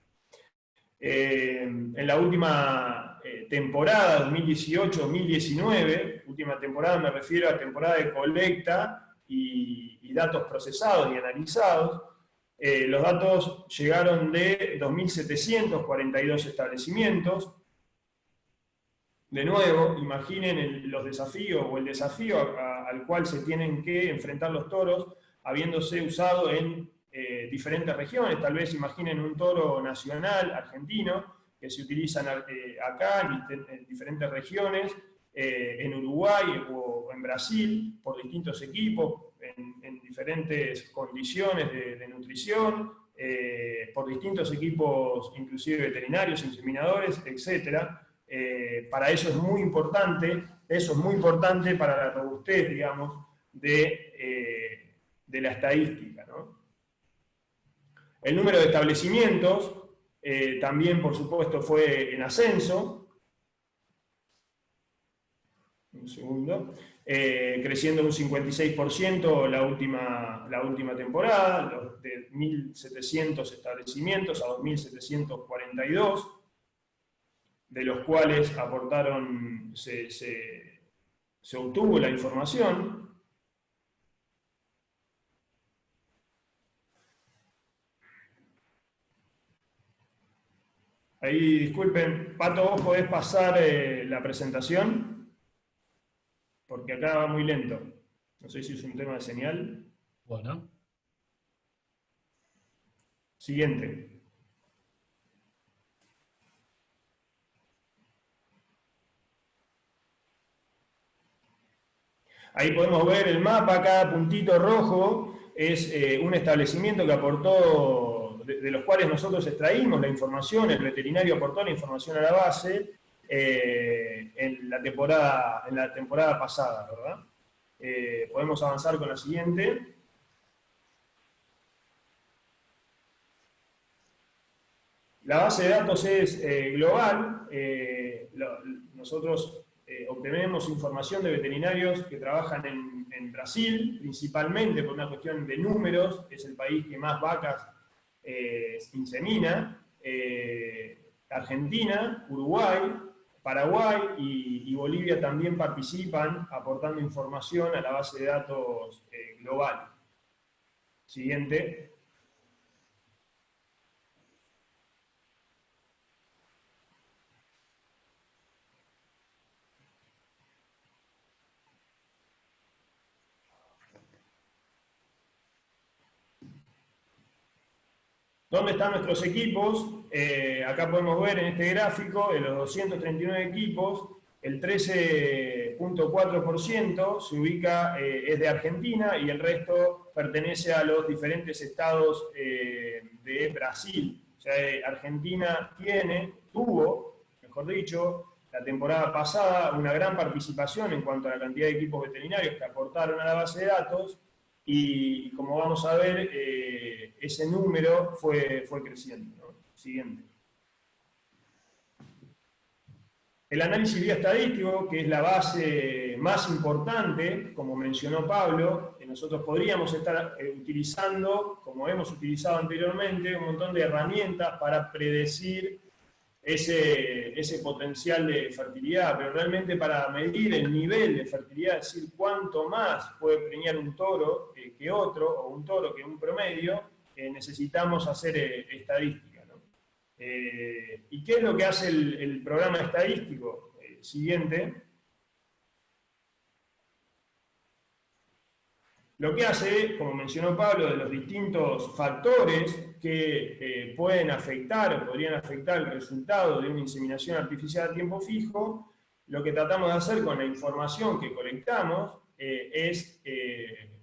En la última temporada, 2018-2019, última temporada me refiero a temporada de colecta y datos procesados y analizados, los datos llegaron de 2.742 establecimientos. De nuevo, imaginen los desafíos o el desafío al cual se tienen que enfrentar los toros, habiéndose usado en diferentes regiones. Tal vez imaginen un toro nacional argentino que se utilizan acá en diferentes regiones, en Uruguay o en Brasil, por distintos equipos, en diferentes condiciones de nutrición, por distintos equipos, inclusive veterinarios, inseminadores, etc. Para eso es muy importante para la robustez, digamos, de la estadística, ¿no? El número de establecimientos también, por supuesto, fue en ascenso. Un segundo. Creciendo un 56% la última temporada, de 1.700 establecimientos a 2.742, de los cuales se obtuvo la información. Ahí, disculpen, Pato, ¿vos podés pasar la presentación? Por porque acá va muy lento. No sé si es un tema de señal. Bueno. Siguiente. Ahí podemos ver el mapa, cada puntito rojo es un establecimiento que aportó, de los cuales nosotros extraímos la información, el veterinario aportó la información a la base en la temporada pasada, ¿verdad? Podemos avanzar con la siguiente. La base de datos es global. Nosotros obtenemos información de veterinarios que trabajan en Brasil, principalmente por una cuestión de números, es el país que más vacas insemina, Argentina, Uruguay, Paraguay y Bolivia también participan aportando información a la base de datos global. Siguiente. ¿Dónde están nuestros equipos? Acá podemos ver en este gráfico, de los 239 equipos, el 13.4% se ubica, es de Argentina y el resto pertenece a los diferentes estados de Brasil. O sea, Argentina tuvo, mejor dicho, la temporada pasada una gran participación en cuanto a la cantidad de equipos veterinarios que aportaron a la base de datos, y como vamos a ver, ese número fue creciendo, ¿no? Siguiente. El análisis bioestadístico, que es la base más importante, como mencionó Pablo, que nosotros podríamos estar utilizando, como hemos utilizado anteriormente, un montón de herramientas para predecir ese potencial de fertilidad, pero realmente para medir el nivel de fertilidad, es decir, cuánto más puede preñar un toro que otro, o un toro que un promedio, necesitamos hacer estadística, ¿no? ¿Y qué es lo que hace el programa estadístico? Siguiente. Lo que hace, como mencionó Pablo, de los distintos factores que pueden afectar o podrían afectar el resultado de una inseminación artificial a tiempo fijo, lo que tratamos de hacer con la información que colectamos es,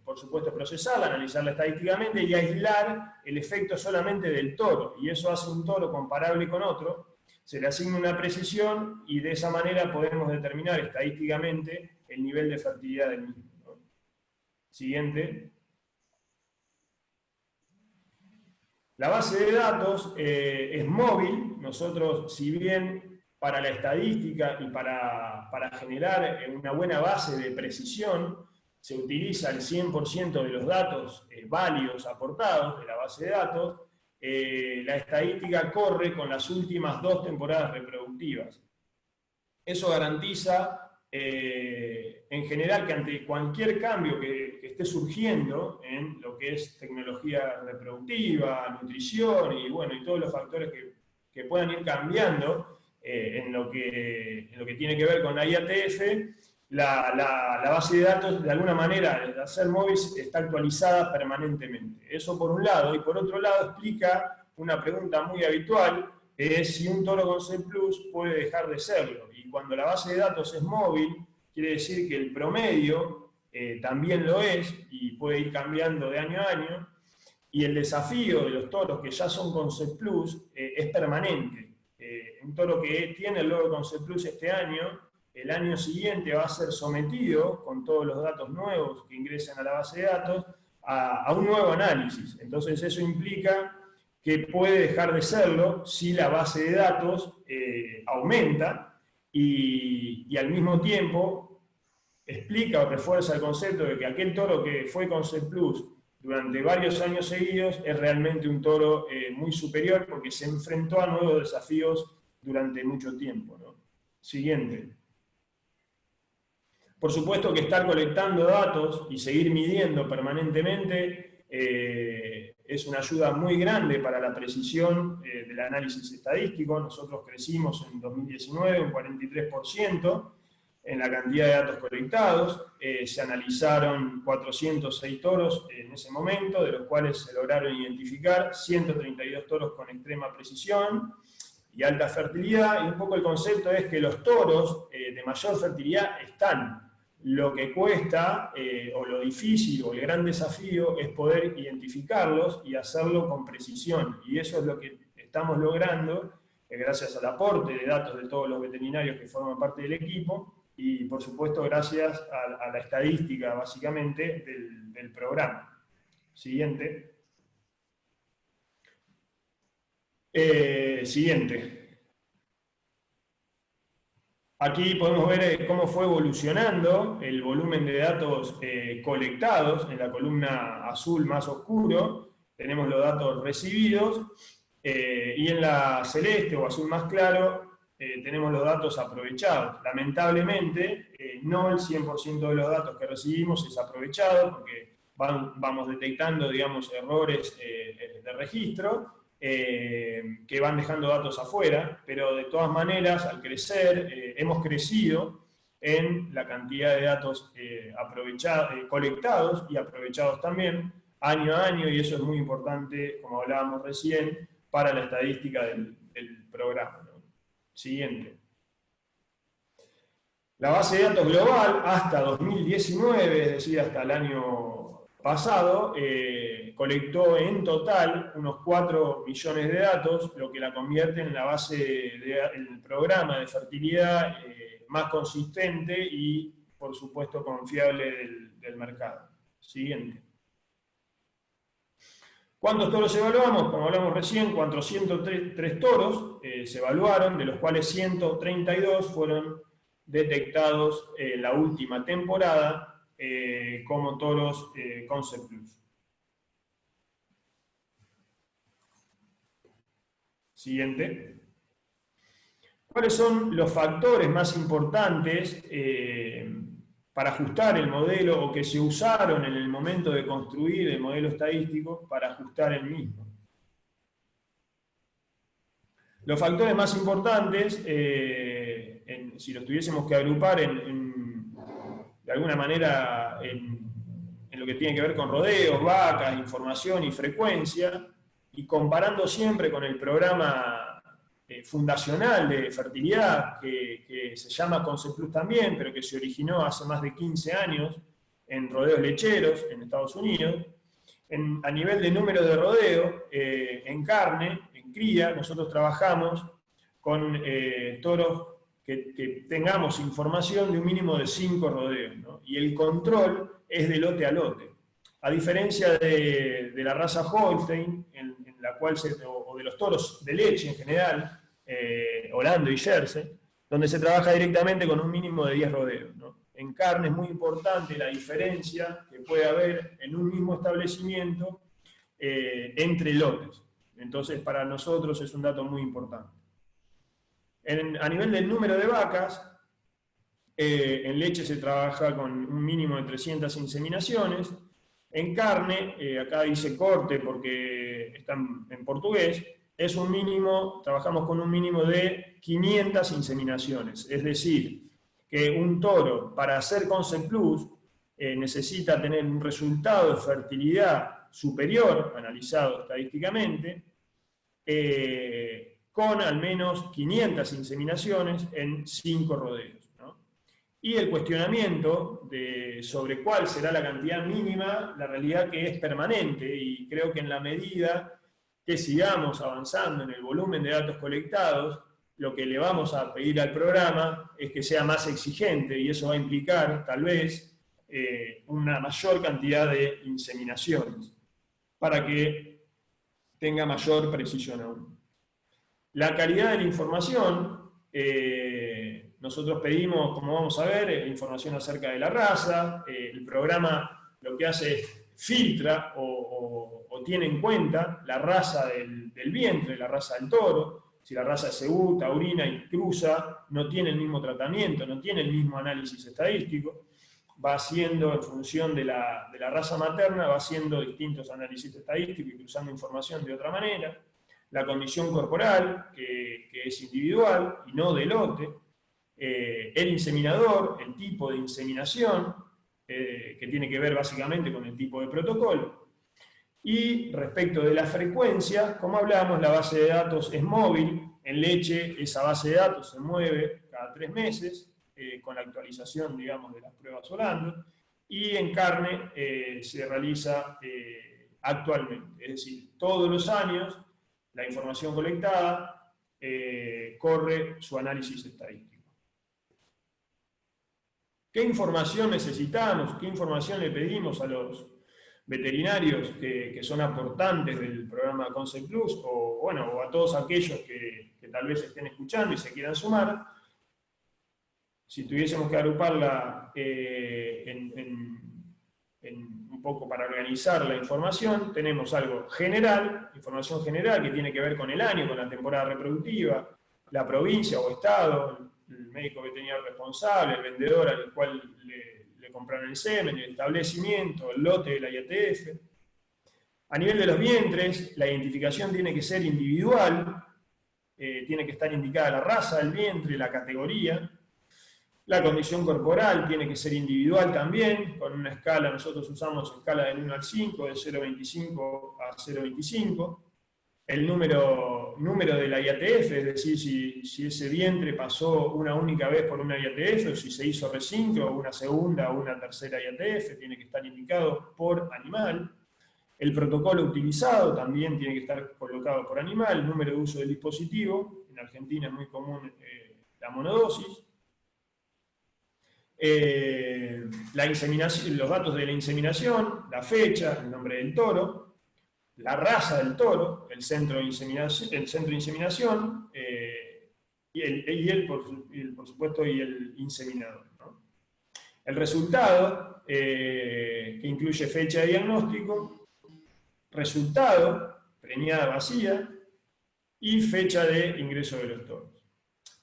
por supuesto, procesarla, analizarla estadísticamente y aislar el efecto solamente del toro. Y eso hace un toro comparable con otro, se le asigna una precisión y de esa manera podemos determinar estadísticamente el nivel de fertilidad del mismo. Siguiente. La base de datos es móvil. Nosotros, si bien para la estadística y para generar una buena base de precisión se utiliza el 100% de los datos válidos aportados de la base de datos, la estadística corre con las últimas 2 temporadas reproductivas. Eso garantiza en general que ante cualquier cambio que esté surgiendo en lo que es tecnología reproductiva, nutrición y todos los factores que puedan ir cambiando en lo que tiene que ver con la IATF, la base de datos de alguna manera al ser móvil está actualizada permanentemente. Eso por un lado, y por otro lado explica una pregunta muy habitual, es si un toro con C+ puede dejar de serlo. Y cuando la base de datos es móvil, quiere decir que el promedio también lo es y puede ir cambiando de año a año, y el desafío de los toros que ya son con C+ es permanente. Un toro que tiene el logo con C+ este año, el año siguiente va a ser sometido, con todos los datos nuevos que ingresen a la base de datos, a un nuevo análisis. Entonces eso implica que puede dejar de serlo si la base de datos aumenta y al mismo tiempo explica o refuerza el concepto de que aquel toro que fue con C+ durante varios años seguidos es realmente un toro muy superior porque se enfrentó a nuevos desafíos durante mucho tiempo, ¿no? Siguiente. Por supuesto que estar colectando datos y seguir midiendo permanentemente es una ayuda muy grande para la precisión del análisis estadístico. Nosotros crecimos en 2019 un 43%, en la cantidad de datos colectados. Se analizaron 406 toros en ese momento, de los cuales se lograron identificar 132 toros con extrema precisión y alta fertilidad, y un poco el concepto es que los toros de mayor fertilidad están. Lo que cuesta, o lo difícil, o el gran desafío, es poder identificarlos y hacerlo con precisión, y eso es lo que estamos logrando, gracias al aporte de datos de todos los veterinarios que forman parte del equipo, y por supuesto gracias a la estadística, básicamente, del programa. Siguiente. Siguiente. Aquí podemos ver cómo fue evolucionando el volumen de datos colectados. En la columna azul más oscuro tenemos los datos recibidos, y en la celeste o azul más claro tenemos los datos aprovechados. Lamentablemente, no el 100% de los datos que recibimos es aprovechado, porque vamos detectando, digamos, errores de registro, que van dejando datos afuera, pero de todas maneras, al crecer, hemos crecido en la cantidad de datos colectados y aprovechados también, año a año, y eso es muy importante, como hablábamos recién, para la estadística del programa, ¿no? Siguiente. La base de datos global, hasta 2019, es decir, hasta el año pasado, colectó en total unos 4 millones de datos, lo que la convierte en la base del programa de fertilidad más consistente y, por supuesto, confiable del mercado. Siguiente. ¿Cuántos toros evaluamos? Como hablamos recién, 403 toros se evaluaron, de los cuales 132 fueron detectados en la última temporada como toros Concept Plus. Siguiente. ¿Cuáles son los factores más importantes para ajustar el modelo, o que se usaron en el momento de construir el modelo estadístico para ajustar el mismo? Los factores más importantes, si los tuviésemos que agrupar de alguna manera en lo que tiene que ver con rodeos, vacas, información y frecuencia, y comparando siempre con el programa fundacional de fertilidad, que se llama Concept Plus también, pero que se originó hace más de 15 años en rodeos lecheros en Estados Unidos. A nivel de número de rodeo, en carne, en cría, nosotros trabajamos con toros que tengamos información de un mínimo de 5 rodeos, ¿no? Y el control es de lote a lote. A diferencia de la raza Holstein, en la cual o de los toros de leche en general, Holando y Jersey, donde se trabaja directamente con un mínimo de 10 rodeos, ¿no? En carne es muy importante la diferencia que puede haber en un mismo establecimiento entre lotes. Entonces, para nosotros es un dato muy importante. A nivel del número de vacas, en leche se trabaja con un mínimo de 300 inseminaciones. En carne, acá dice corte porque está en portugués, es un mínimo, trabajamos con un mínimo de 500 inseminaciones. Es decir, que un toro, para hacer Concept Plus, necesita tener un resultado de fertilidad superior, analizado estadísticamente, con al menos 500 inseminaciones en 5 rodeos, ¿no? Y el cuestionamiento sobre cuál será la cantidad mínima, la realidad que es permanente, y creo que en la medida que sigamos avanzando en el volumen de datos colectados, lo que le vamos a pedir al programa es que sea más exigente, y eso va a implicar, tal vez, una mayor cantidad de inseminaciones, para que tenga mayor precisión aún. La calidad de la información, nosotros pedimos, como vamos a ver, información acerca de la raza. El programa lo que hace es filtra o tiene en cuenta la raza del vientre, la raza del toro. Si la raza es cebú, taurina y cruza, no tiene el mismo tratamiento, no tiene el mismo análisis estadístico. Va haciendo, en función de la raza materna, va haciendo distintos análisis estadísticos y cruzando información de otra manera. La condición corporal, que es individual y no de lote. el inseminador, el tipo de inseminación, que tiene que ver básicamente con el tipo de protocolo. Y respecto de la frecuencia, como hablamos, la base de datos es móvil. En leche esa base de datos se mueve cada 3 meses, con la actualización, digamos, de las pruebas Orlando. Y en carne se realiza actualmente. Es decir, todos los años la información colectada corre su análisis estadístico. ¿Qué información necesitamos? ¿Qué información le pedimos a los veterinarios que son aportantes del programa Concept Plus, o, bueno, o a todos aquellos que tal vez estén escuchando y se quieran sumar? Si tuviésemos que agruparla un poco para organizar la información, tenemos algo general, información general que tiene que ver con el año, con la temporada reproductiva, la provincia o estado, el médico veterinario responsable, el vendedor al cual le compraron el semen, el establecimiento, el lote de la IATF. A nivel de los vientres, la identificación tiene que ser individual, tiene que estar indicada la raza del vientre, la categoría. La condición corporal tiene que ser individual también, con una escala, nosotros usamos escala del 1 al 5, de 0,25 a 0,25. El número de la IATF, es decir, si ese vientre pasó una única vez por una IATF, o si se hizo reciclo, una segunda o una tercera IATF, tiene que estar indicado por animal. El protocolo utilizado también tiene que estar colocado por animal. El número de uso del dispositivo, en Argentina es muy común la monodosis. La inseminación, los datos de la inseminación, la fecha, el nombre del toro, la raza del toro, el centro de inseminación, por supuesto, y el inseminador, ¿no? El resultado, que incluye fecha de diagnóstico, resultado, preñada vacía, y fecha de ingreso de los toros.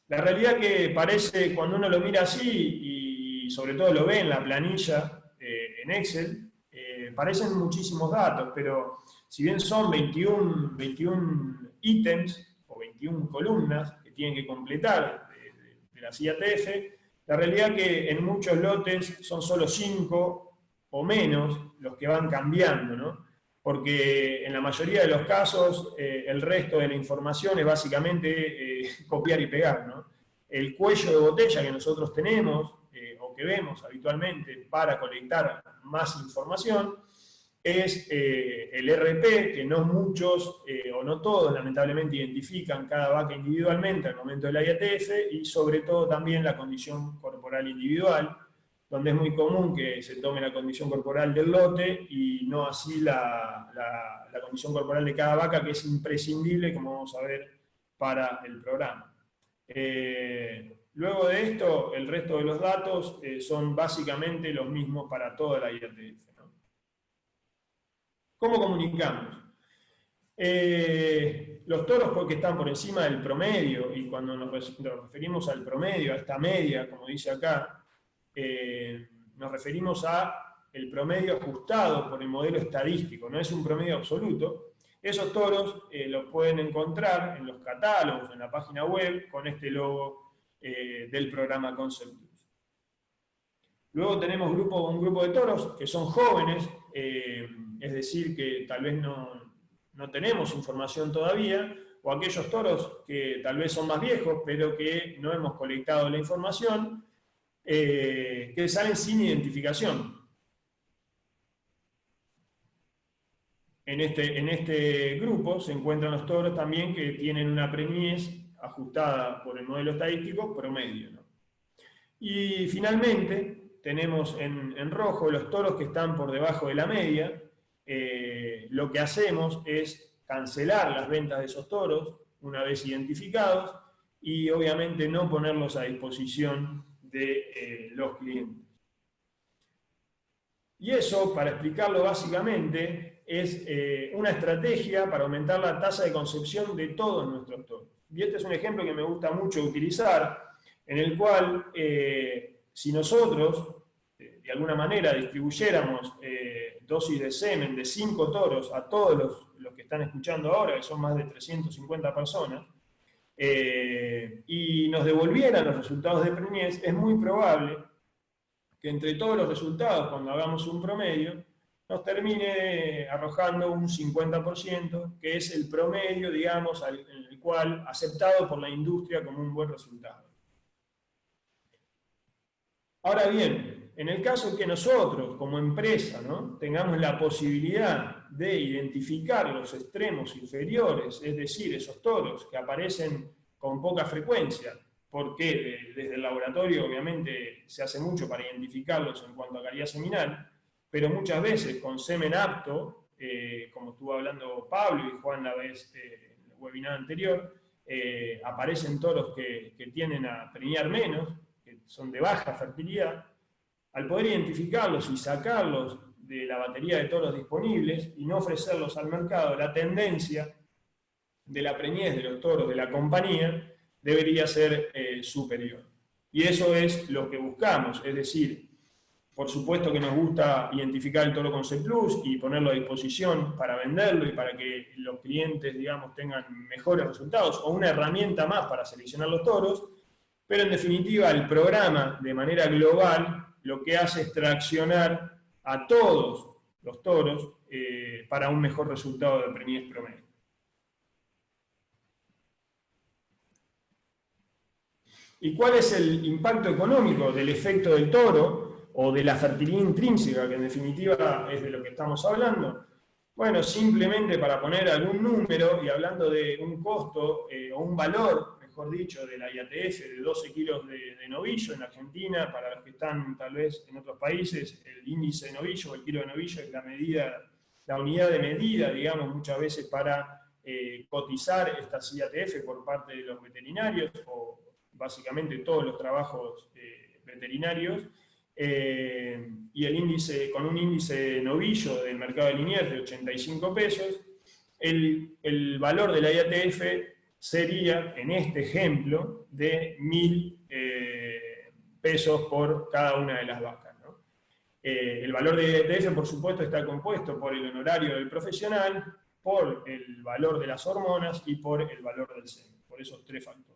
La realidad que parece, cuando uno lo mira así, y sobre todo lo ve en la planilla en Excel, parecen muchísimos datos, pero si bien son 21 ítems o 21 columnas que tienen que completar de las IATF, la realidad que en muchos lotes son solo 5 o menos los que van cambiando, ¿no? Porque en la mayoría de los casos el resto de la información es básicamente copiar y pegar, ¿no? El cuello de botella que nosotros tenemos, o que vemos habitualmente para colectar más información, es el RP, que no muchos o no todos lamentablemente identifican cada vaca individualmente al momento de la IATF, y sobre todo también la condición corporal individual, donde es muy común que se tome la condición corporal del lote y no así la condición corporal de cada vaca, que es imprescindible, como vamos a ver, para el programa. Luego de esto, el resto de los datos son básicamente los mismos para toda la IATF, ¿no? ¿Cómo comunicamos? Los toros porque están por encima del promedio, y cuando nos referimos al promedio, a esta media, como dice acá, nos referimos a el promedio ajustado por el modelo estadístico, no es un promedio absoluto. Esos toros los pueden encontrar en los catálogos, en la página web, con este logo del programa Concept Plus. Luego tenemos un grupo de toros que son jóvenes, es decir, que tal vez no tenemos información todavía, o aquellos toros que tal vez son más viejos, pero que no hemos colectado la información, que salen sin identificación. En este grupo se encuentran los toros también que tienen una preñez ajustada por el modelo estadístico promedio, ¿no? Y finalmente tenemos en rojo los toros que están por debajo de la media. Lo que hacemos es cancelar las ventas de esos toros una vez identificados, y obviamente no ponerlos a disposición de los clientes. Y eso, para explicarlo básicamente, es una estrategia para aumentar la tasa de concepción de todos nuestros toros. Y este es un ejemplo que me gusta mucho utilizar, en el cual si nosotros de alguna manera distribuyéramos dosis de semen de 5 toros a todos los que están escuchando ahora, que son más de 350 personas, y nos devolvieran los resultados de preñez, es muy probable que entre todos los resultados, cuando hagamos un promedio, nos termine arrojando un 50%, que es el promedio, digamos, en el cual, aceptado por la industria como un buen resultado. Ahora bien, en el caso que nosotros, como empresa, ¿no?, tengamos la posibilidad de identificar los extremos inferiores, es decir, esos toros que aparecen con poca frecuencia, porque desde el laboratorio obviamente se hace mucho para identificarlos en cuanto a calidad seminal, pero muchas veces con semen apto, como estuvo hablando Pablo y Juan la vez en el webinar anterior, aparecen toros que tienden a preñar menos, que son de baja fertilidad. Al poder identificarlos y sacarlos de la batería de toros disponibles y no ofrecerlos al mercado, la tendencia de la preñez de los toros de la compañía debería ser superior. Y eso es lo que buscamos, es decir, por supuesto que nos gusta identificar el toro con C+ y ponerlo a disposición para venderlo y para que los clientes, digamos, tengan mejores resultados, o una herramienta más para seleccionar los toros, pero en definitiva el programa, de manera global, lo que hace es traccionar a todos los toros para un mejor resultado de preñez promedio. ¿Y cuál es el impacto económico del efecto del toro o de la fertilidad intrínseca, que en definitiva es de lo que estamos hablando? Bueno, simplemente para poner algún número y hablando de un costo o un valor, mejor dicho, de la IATF de 12 kilos de novillo en Argentina, para los que están tal vez en otros países, el índice de novillo o el kilo de novillo es la medida, la unidad de medida, digamos, muchas veces para cotizar estas IATF por parte de los veterinarios o básicamente todos los trabajos veterinarios, y el índice, con un índice de novillo del mercado de Liniers de 85 pesos, el valor de la IATF sería, en este ejemplo, de 1.000 pesos por cada una de las vacas, ¿no? El valor de IATF, por supuesto, está compuesto por el honorario del profesional, por el valor de las hormonas y por el valor del semen, por esos tres factores.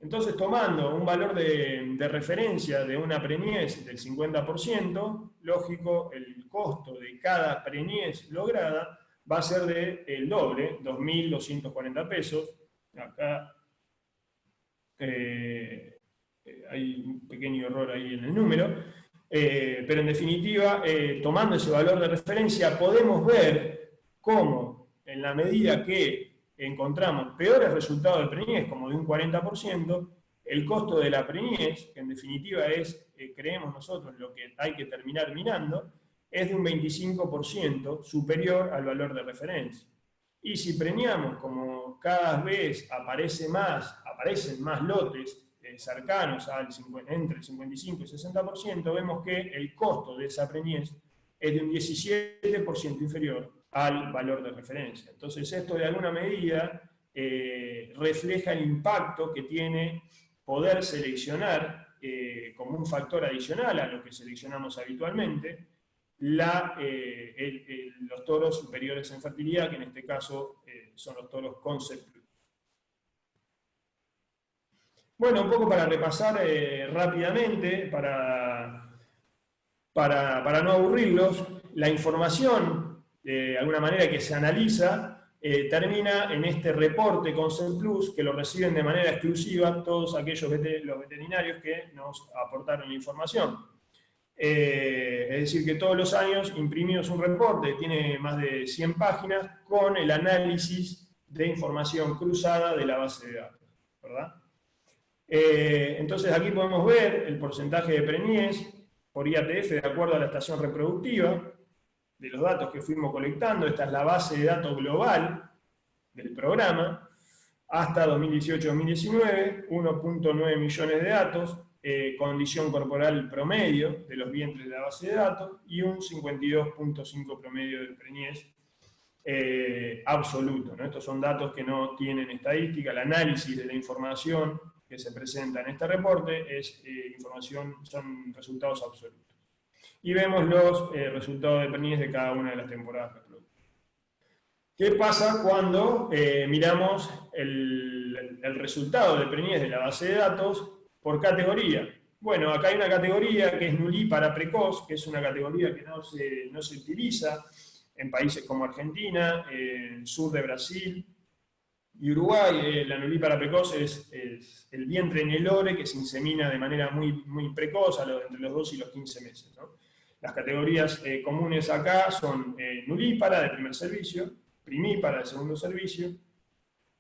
Entonces, tomando un valor de referencia de una preñez del 50%, lógico, el costo de cada preñez lograda va a ser del doble, 2.240 pesos. Acá hay un pequeño error ahí en el número, pero en definitiva, tomando ese valor de referencia, podemos ver cómo, en la medida que encontramos peores resultados de preñez, como de un 40%, el costo de la preñez, que en definitiva es, creemos nosotros, lo que hay que terminar mirando, es de un 25% superior al valor de referencia. Y si preñamos, como cada vez aparecen más lotes cercanos entre el 55 y 60%, vemos que el costo de esa preñez es de un 17% inferior al valor de referencia. Entonces esto de alguna medida refleja el impacto que tiene poder seleccionar como un factor adicional a lo que seleccionamos habitualmente los toros superiores en fertilidad, que en este caso son los toros con C+. Bueno, un poco para repasar rápidamente, para no aburrirlos, la información, de alguna manera, que se analiza, termina en este reporte con C+, que lo reciben de manera exclusiva todos aquellos los veterinarios que nos aportaron la información. Es decir, que todos los años imprimimos un reporte que tiene más de 100 páginas con el análisis de información cruzada de la base de datos, ¿verdad? Entonces aquí podemos ver el porcentaje de preñez por IATF de acuerdo a la estación reproductiva de los datos que fuimos colectando. Esta es la base de datos global del programa hasta 2018-2019, 1.9 millones de datos, condición corporal promedio de los vientres de la base de datos y un 52.5 promedio de preñez absoluto, ¿no? Estos son datos que no tienen estadística. El análisis de la información que se presenta en este reporte son resultados absolutos. Y vemos los resultados de preñez de cada una de las temporadas reproductivas. ¿Qué pasa cuando miramos el resultado de preñez de la base de datos por categoría? Bueno, acá hay una categoría que es nulípara precoz, que es una categoría que no se utiliza en países como Argentina, sur de Brasil y Uruguay. La nulípara precoz es el vientre Nelore que se insemina de manera muy precoz, entre los 2 y los 15 meses, ¿no? Las categorías comunes acá son nulípara de primer servicio, primípara de segundo servicio,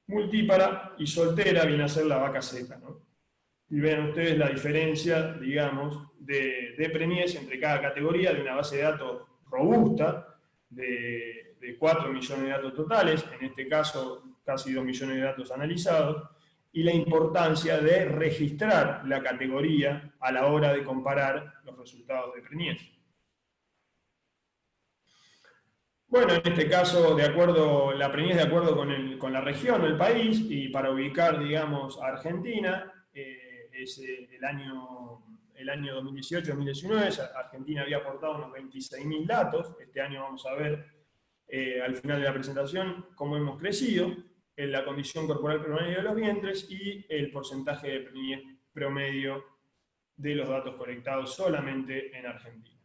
multípara y soltera viene a ser la vaca seca, ¿no? Y vean ustedes la diferencia, digamos, de preñez entre cada categoría de una base de datos robusta de 4 millones de datos totales, en este caso casi 2 millones de datos analizados, y la importancia de registrar la categoría a la hora de comparar los resultados de preñez. Bueno, en este caso, la preñez de acuerdo con la región o el país, y para ubicar, digamos, a Argentina, es el año 2018-2019, Argentina había aportado unos 26.000 datos. Este año vamos a ver, al final de la presentación, cómo hemos crecido en la condición corporal promedio de los vientres y el porcentaje de preñez promedio de los datos colectados solamente en Argentina.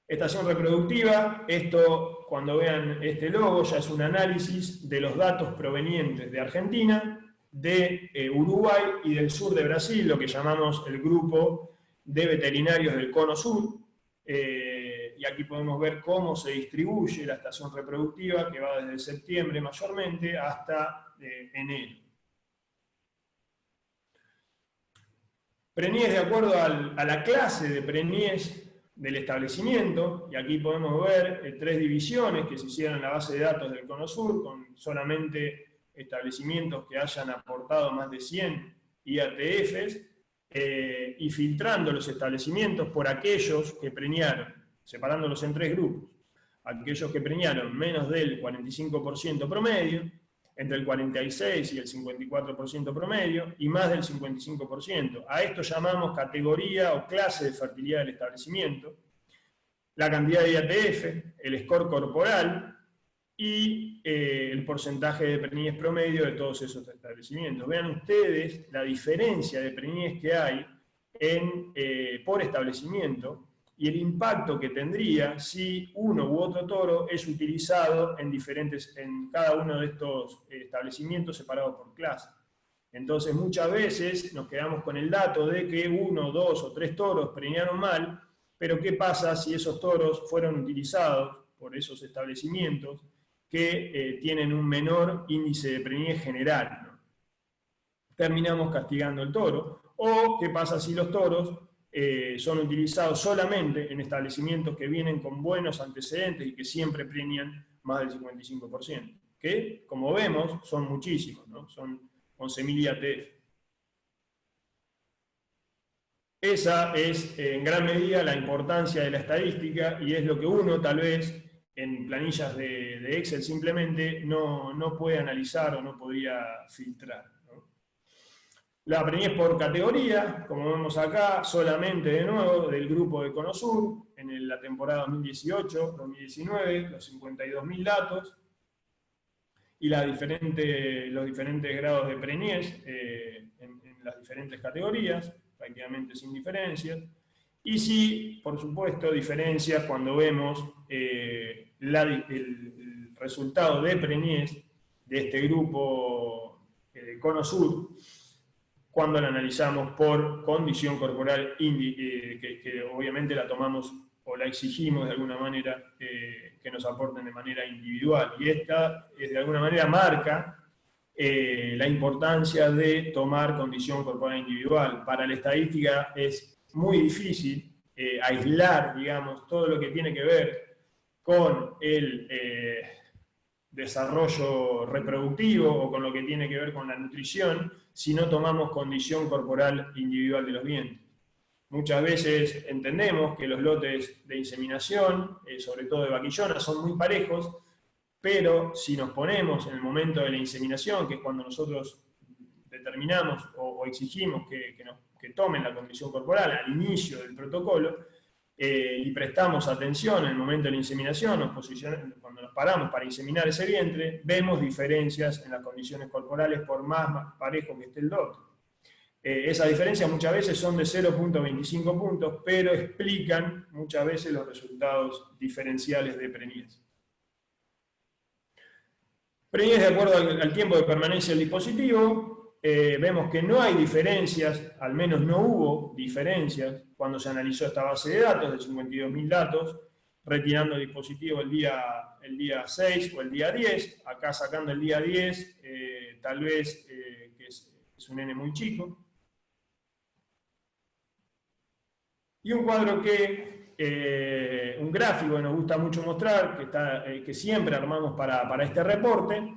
Estación reproductiva, esto, cuando vean este logo, ya es un análisis de los datos provenientes de Argentina, de Uruguay y del sur de Brasil, lo que llamamos el grupo de veterinarios del Cono Sur. Y aquí podemos ver cómo se distribuye la estación reproductiva, que va desde septiembre mayormente hasta enero. Preñez de acuerdo a la clase de preñez del establecimiento, y aquí podemos ver 3 divisiones que se hicieron en la base de datos del Cono Sur, con solamente establecimientos que hayan aportado más de 100 IATFs, y filtrando los establecimientos por aquellos que preñaron, separándolos en 3 grupos. Aquellos que preñaron menos del 45% promedio, entre el 46 y el 54% promedio, y más del 55%. A esto llamamos categoría o clase de fertilidad del establecimiento, la cantidad de IATF, el score corporal y el porcentaje de preñez promedio de todos esos establecimientos. Vean ustedes la diferencia de preñez que hay por establecimiento y el impacto que tendría si uno u otro toro es utilizado en cada uno de estos establecimientos separados por clase. Entonces muchas veces nos quedamos con el dato de que 1, 2 o 3 toros preñaron mal, pero ¿qué pasa si esos toros fueron utilizados por esos establecimientos que tienen un menor índice de preñez general, ¿no? Terminamos castigando el toro. ¿O qué pasa si los toros son utilizados solamente en establecimientos que vienen con buenos antecedentes y que siempre preñan más del 55%? Que, como vemos, son muchísimos, ¿no? Son 11.000 IATF. Esa es, en gran medida, la importancia de la estadística, y es lo que uno, tal vez, en planillas de Excel simplemente no puede analizar o no podía filtrar, ¿no? La preñez por categoría, como vemos acá, solamente de nuevo del grupo de Cono Sur, en la temporada 2018-2019, los 52.000 datos, y los diferentes grados de preñez en las diferentes categorías, prácticamente sin diferencias. Y sí, por supuesto, diferencias cuando vemos el resultado de preñez de este grupo Cono Sur, cuando la analizamos por condición corporal, que obviamente la tomamos o la exigimos de alguna manera que nos aporten de manera individual. Y esta, de alguna manera, marca la importancia de tomar condición corporal individual. Para la estadística es muy difícil aislar, digamos, todo lo que tiene que ver con el desarrollo reproductivo o con lo que tiene que ver con la nutrición, si no tomamos condición corporal individual de los vientres. Muchas veces entendemos que los lotes de inseminación, sobre todo de vaquillona, son muy parejos, pero si nos ponemos en el momento de la inseminación, que es cuando nosotros determinamos o exigimos que tomen la condición corporal al inicio del protocolo, y prestamos atención en el momento de la inseminación, cuando nos paramos para inseminar ese vientre, vemos diferencias en las condiciones corporales por más parejo que esté el lote. Esas diferencias muchas veces son de 0.25 puntos, pero explican muchas veces los resultados diferenciales de preñez. Preñez de acuerdo al tiempo de permanencia del dispositivo, vemos que no hay diferencias, al menos no hubo diferencias cuando se analizó esta base de datos de 52.000 datos, retirando el dispositivo el día 6 o el día 10, acá sacando el día 10, tal vez que es un N muy chico. Y un cuadro un gráfico que nos gusta mucho mostrar, que siempre armamos para este reporte,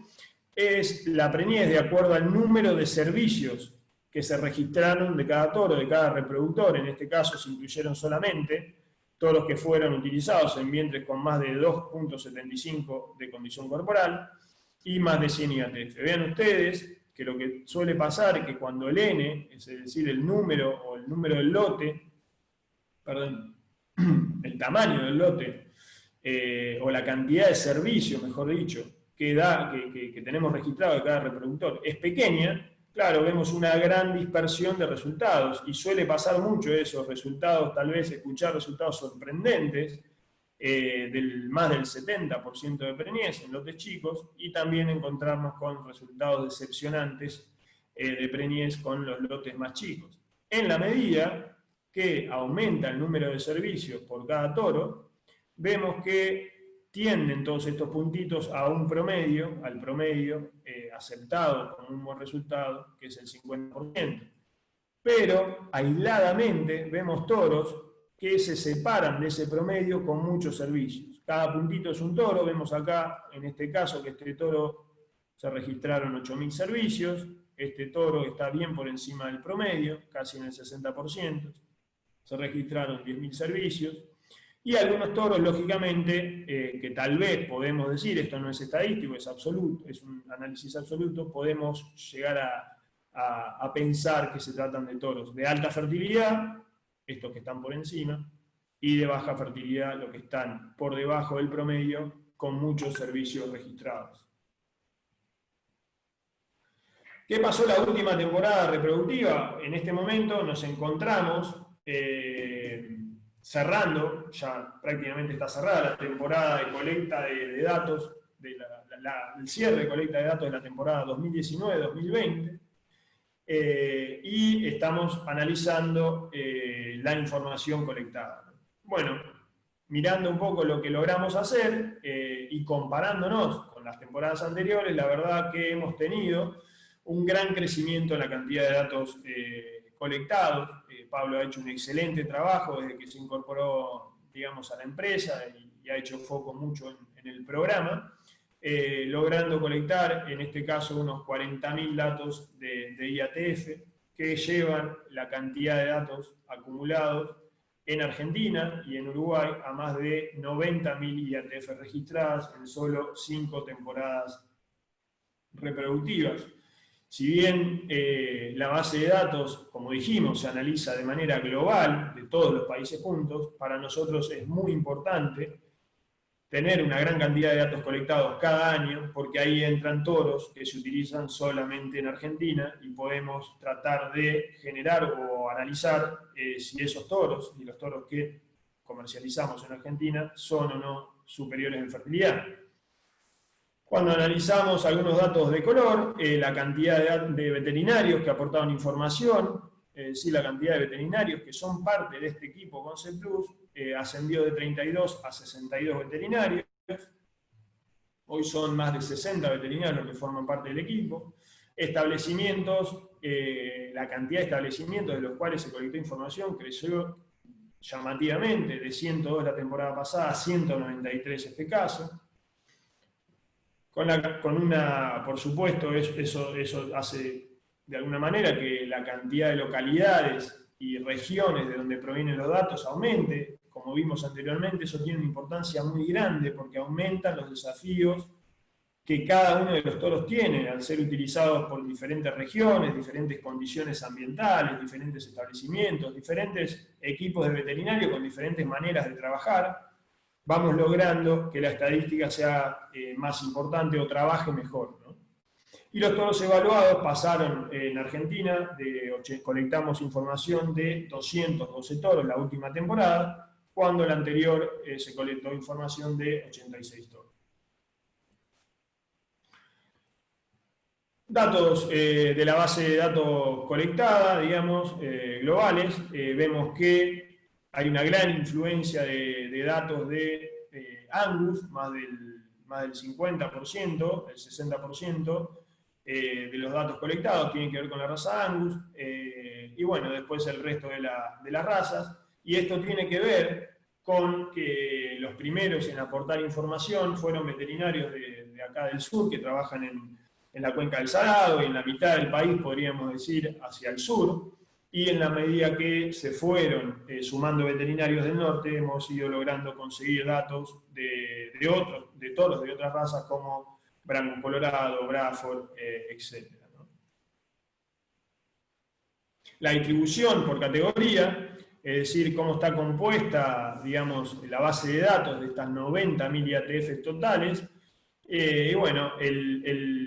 es la preñez de acuerdo al número de servicios que se registraron de cada toro, de cada reproductor. En este caso se incluyeron solamente toros que fueron utilizados en vientres con más de 2.75 de condición corporal y más de 100 IATF. Vean ustedes que lo que suele pasar es que cuando el N, es decir, el número del lote, el tamaño del lote, o la cantidad de servicios, mejor dicho, que tenemos registrado de cada reproductor es pequeña, claro, vemos una gran dispersión de resultados, y suele pasar mucho esos resultados, tal vez escuchar resultados sorprendentes, más del 70% de preñez en lotes chicos, y también encontrarnos con resultados decepcionantes de preñez con los lotes más chicos. En la medida que aumenta el número de servicios por cada toro, vemos que tienden todos estos puntitos a un promedio, al promedio aceptado como un buen resultado, que es el 50%. Pero aisladamente vemos toros que se separan de ese promedio con muchos servicios. Cada puntito es un toro, vemos acá, en este caso, que este toro se registraron 8.000 servicios, este toro está bien por encima del promedio, casi en el 60%, se registraron 10.000 servicios, y algunos toros, lógicamente, que tal vez podemos decir, esto no es estadístico, es absoluto, es un análisis absoluto, podemos llegar a pensar que se tratan de toros de alta fertilidad, estos que están por encima, y de baja fertilidad, los que están por debajo del promedio, con muchos servicios registrados. ¿Qué pasó la última temporada reproductiva? En este momento nos encontramos cerrando, ya prácticamente está cerrada la temporada de colecta de datos, el cierre de colecta de datos de la temporada 2019-2020, y estamos analizando la información colectada. Bueno, mirando un poco lo que logramos hacer y comparándonos con las temporadas anteriores, la verdad que hemos tenido un gran crecimiento en la cantidad de datos colectados. Pablo ha hecho un excelente trabajo desde que se incorporó, digamos, a la empresa y ha hecho foco mucho en el programa, logrando colectar, en este caso, unos 40.000 datos de IATF, que llevan la cantidad de datos acumulados en Argentina y en Uruguay a más de 90.000 IATF registradas en solo 5 temporadas reproductivas. Si bien la base de datos, como dijimos, se analiza de manera global de todos los países juntos, para nosotros es muy importante tener una gran cantidad de datos colectados cada año, porque ahí entran toros que se utilizan solamente en Argentina y podemos tratar de generar o analizar si esos toros y los toros que comercializamos en Argentina son o no superiores en fertilidad. Cuando analizamos algunos datos de color, la cantidad de veterinarios que aportaron información, la cantidad de veterinarios que son parte de este equipo Concept Plus, ascendió de 32 a 62 veterinarios. Hoy son más de 60 veterinarios que forman parte del equipo. Establecimientos, la cantidad de establecimientos de los cuales se colectó información creció llamativamente, de 102 la temporada pasada a 193 este caso. Por supuesto, eso hace de alguna manera que la cantidad de localidades y regiones de donde provienen los datos aumente. Como vimos anteriormente, eso tiene una importancia muy grande porque aumentan los desafíos que cada uno de los toros tiene, al ser utilizados por diferentes regiones, diferentes condiciones ambientales, diferentes establecimientos, diferentes equipos de veterinario con diferentes maneras de trabajar, vamos logrando que la estadística sea más importante o trabaje mejor, ¿no? Y los toros evaluados pasaron en Argentina, colectamos información de 212 toros la última temporada, cuando la anterior se colectó información de 86 toros. Datos de la base de datos colectada, digamos, globales, vemos que hay una gran influencia de datos de Angus, más del 50%, el 60% de los datos colectados tienen que ver con la raza Angus, y bueno, después el resto de las razas, y esto tiene que ver con que los primeros en aportar información fueron veterinarios de acá del sur, que trabajan en la cuenca del Salado y en la mitad del país, podríamos decir, hacia el sur, y en la medida que se fueron sumando veterinarios del norte, hemos ido logrando conseguir datos de toros de otras razas como Brangus colorado, Braford, etc. ¿no? La distribución por categoría, es decir, cómo está compuesta, digamos, la base de datos de estas 90.000 IATF totales, y bueno, el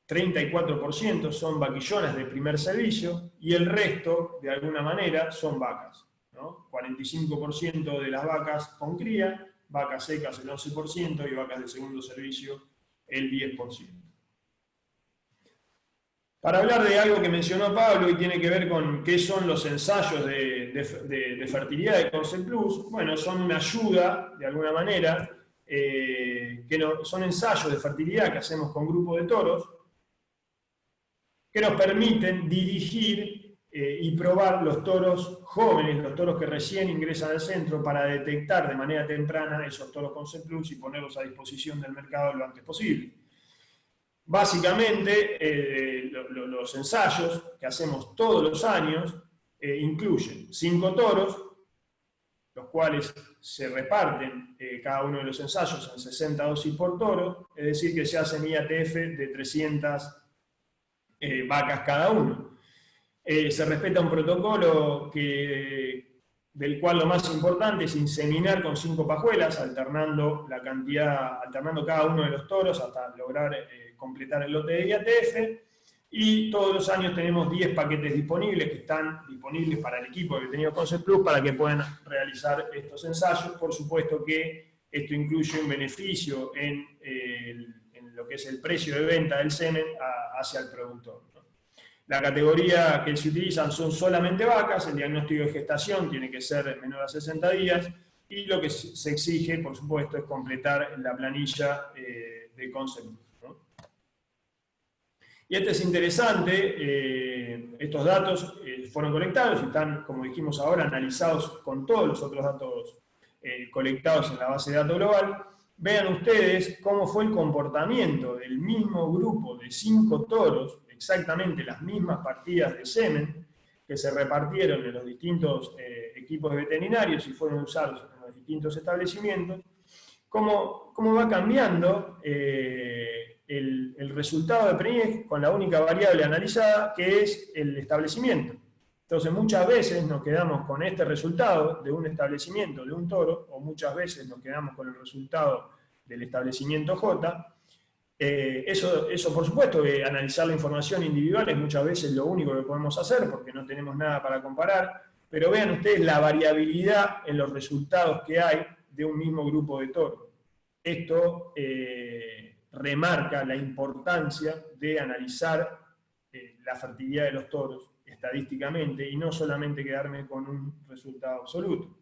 34% son vaquillonas de primer servicio y el resto, de alguna manera, son vacas, ¿no? 45% de las vacas con cría, vacas secas el 11% y vacas de segundo servicio el 10%. Para hablar de algo que mencionó Pablo y tiene que ver con qué son los ensayos de fertilidad de Concept Plus, bueno, son una ayuda, de alguna manera, son ensayos de fertilidad que hacemos con grupos de toros, que nos permiten dirigir y probar los toros jóvenes, los toros que recién ingresan al centro, para detectar de manera temprana esos toros Concept Plus y ponerlos a disposición del mercado lo antes posible. Básicamente, los ensayos que hacemos todos los años incluyen 5 toros, los cuales se reparten cada uno de los ensayos en 60 dosis por toro, es decir, que se hacen IATF de 300 vacas cada uno. Se respeta un protocolo del cual lo más importante es inseminar con 5 pajuelas, alternando cada uno de los toros hasta lograr completar el lote de IATF, y todos los años tenemos 10 paquetes disponibles que están disponibles para el equipo de Veterinario Concept Plus para que puedan realizar estos ensayos. Por supuesto que esto incluye un beneficio en lo que es el precio de venta del semen hacia el productor, ¿no? La categoría que se utilizan son solamente vacas, el diagnóstico de gestación tiene que ser menor a 60 días, y lo que se exige, por supuesto, es completar la planilla de Concept Plus, ¿no? Y esto es interesante, estos datos fueron colectados y están, como dijimos ahora, analizados con todos los otros datos colectados en la base de datos global. Vean ustedes cómo fue el comportamiento del mismo grupo de 5 toros, exactamente las mismas partidas de semen, que se repartieron en los distintos equipos de veterinarios y fueron usados en los distintos establecimientos, cómo va cambiando el resultado de preñez con la única variable analizada, que es el establecimiento. Entonces muchas veces nos quedamos con este resultado de un establecimiento, de un toro, o muchas veces nos quedamos con el resultado del establecimiento J. Eso por supuesto, analizar la información individual es muchas veces lo único que podemos hacer porque no tenemos nada para comparar, pero vean ustedes la variabilidad en los resultados que hay de un mismo grupo de toros. Esto remarca la importancia de analizar la fertilidad de los toros estadísticamente y no solamente quedarme con un resultado absoluto.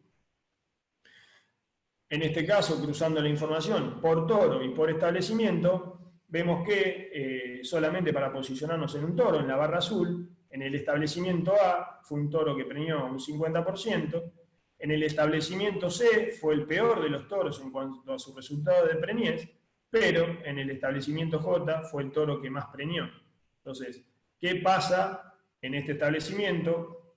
En este caso, cruzando la información por toro y por establecimiento, vemos que solamente para posicionarnos en un toro, en la barra azul, en el establecimiento A fue un toro que preñó un 50%, en el establecimiento C fue el peor de los toros en cuanto a su resultado de preñez, pero en el establecimiento J fue el toro que más preñó. Entonces, ¿qué pasa en este establecimiento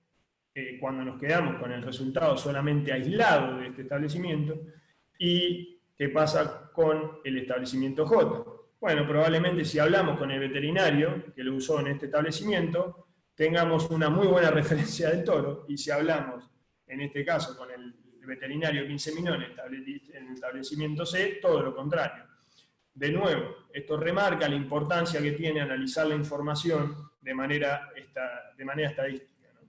cuando nos quedamos con el resultado solamente aislado de este establecimiento? Y ¿Qué pasa con el establecimiento J? Bueno, probablemente si hablamos con el veterinario que lo usó en este establecimiento, tengamos una muy buena referencia del toro, y si hablamos, en este caso, con el veterinario que inseminó en el establecimiento C, todo lo contrario. De nuevo, esto remarca la importancia que tiene analizar la información de manera estadística, ¿no?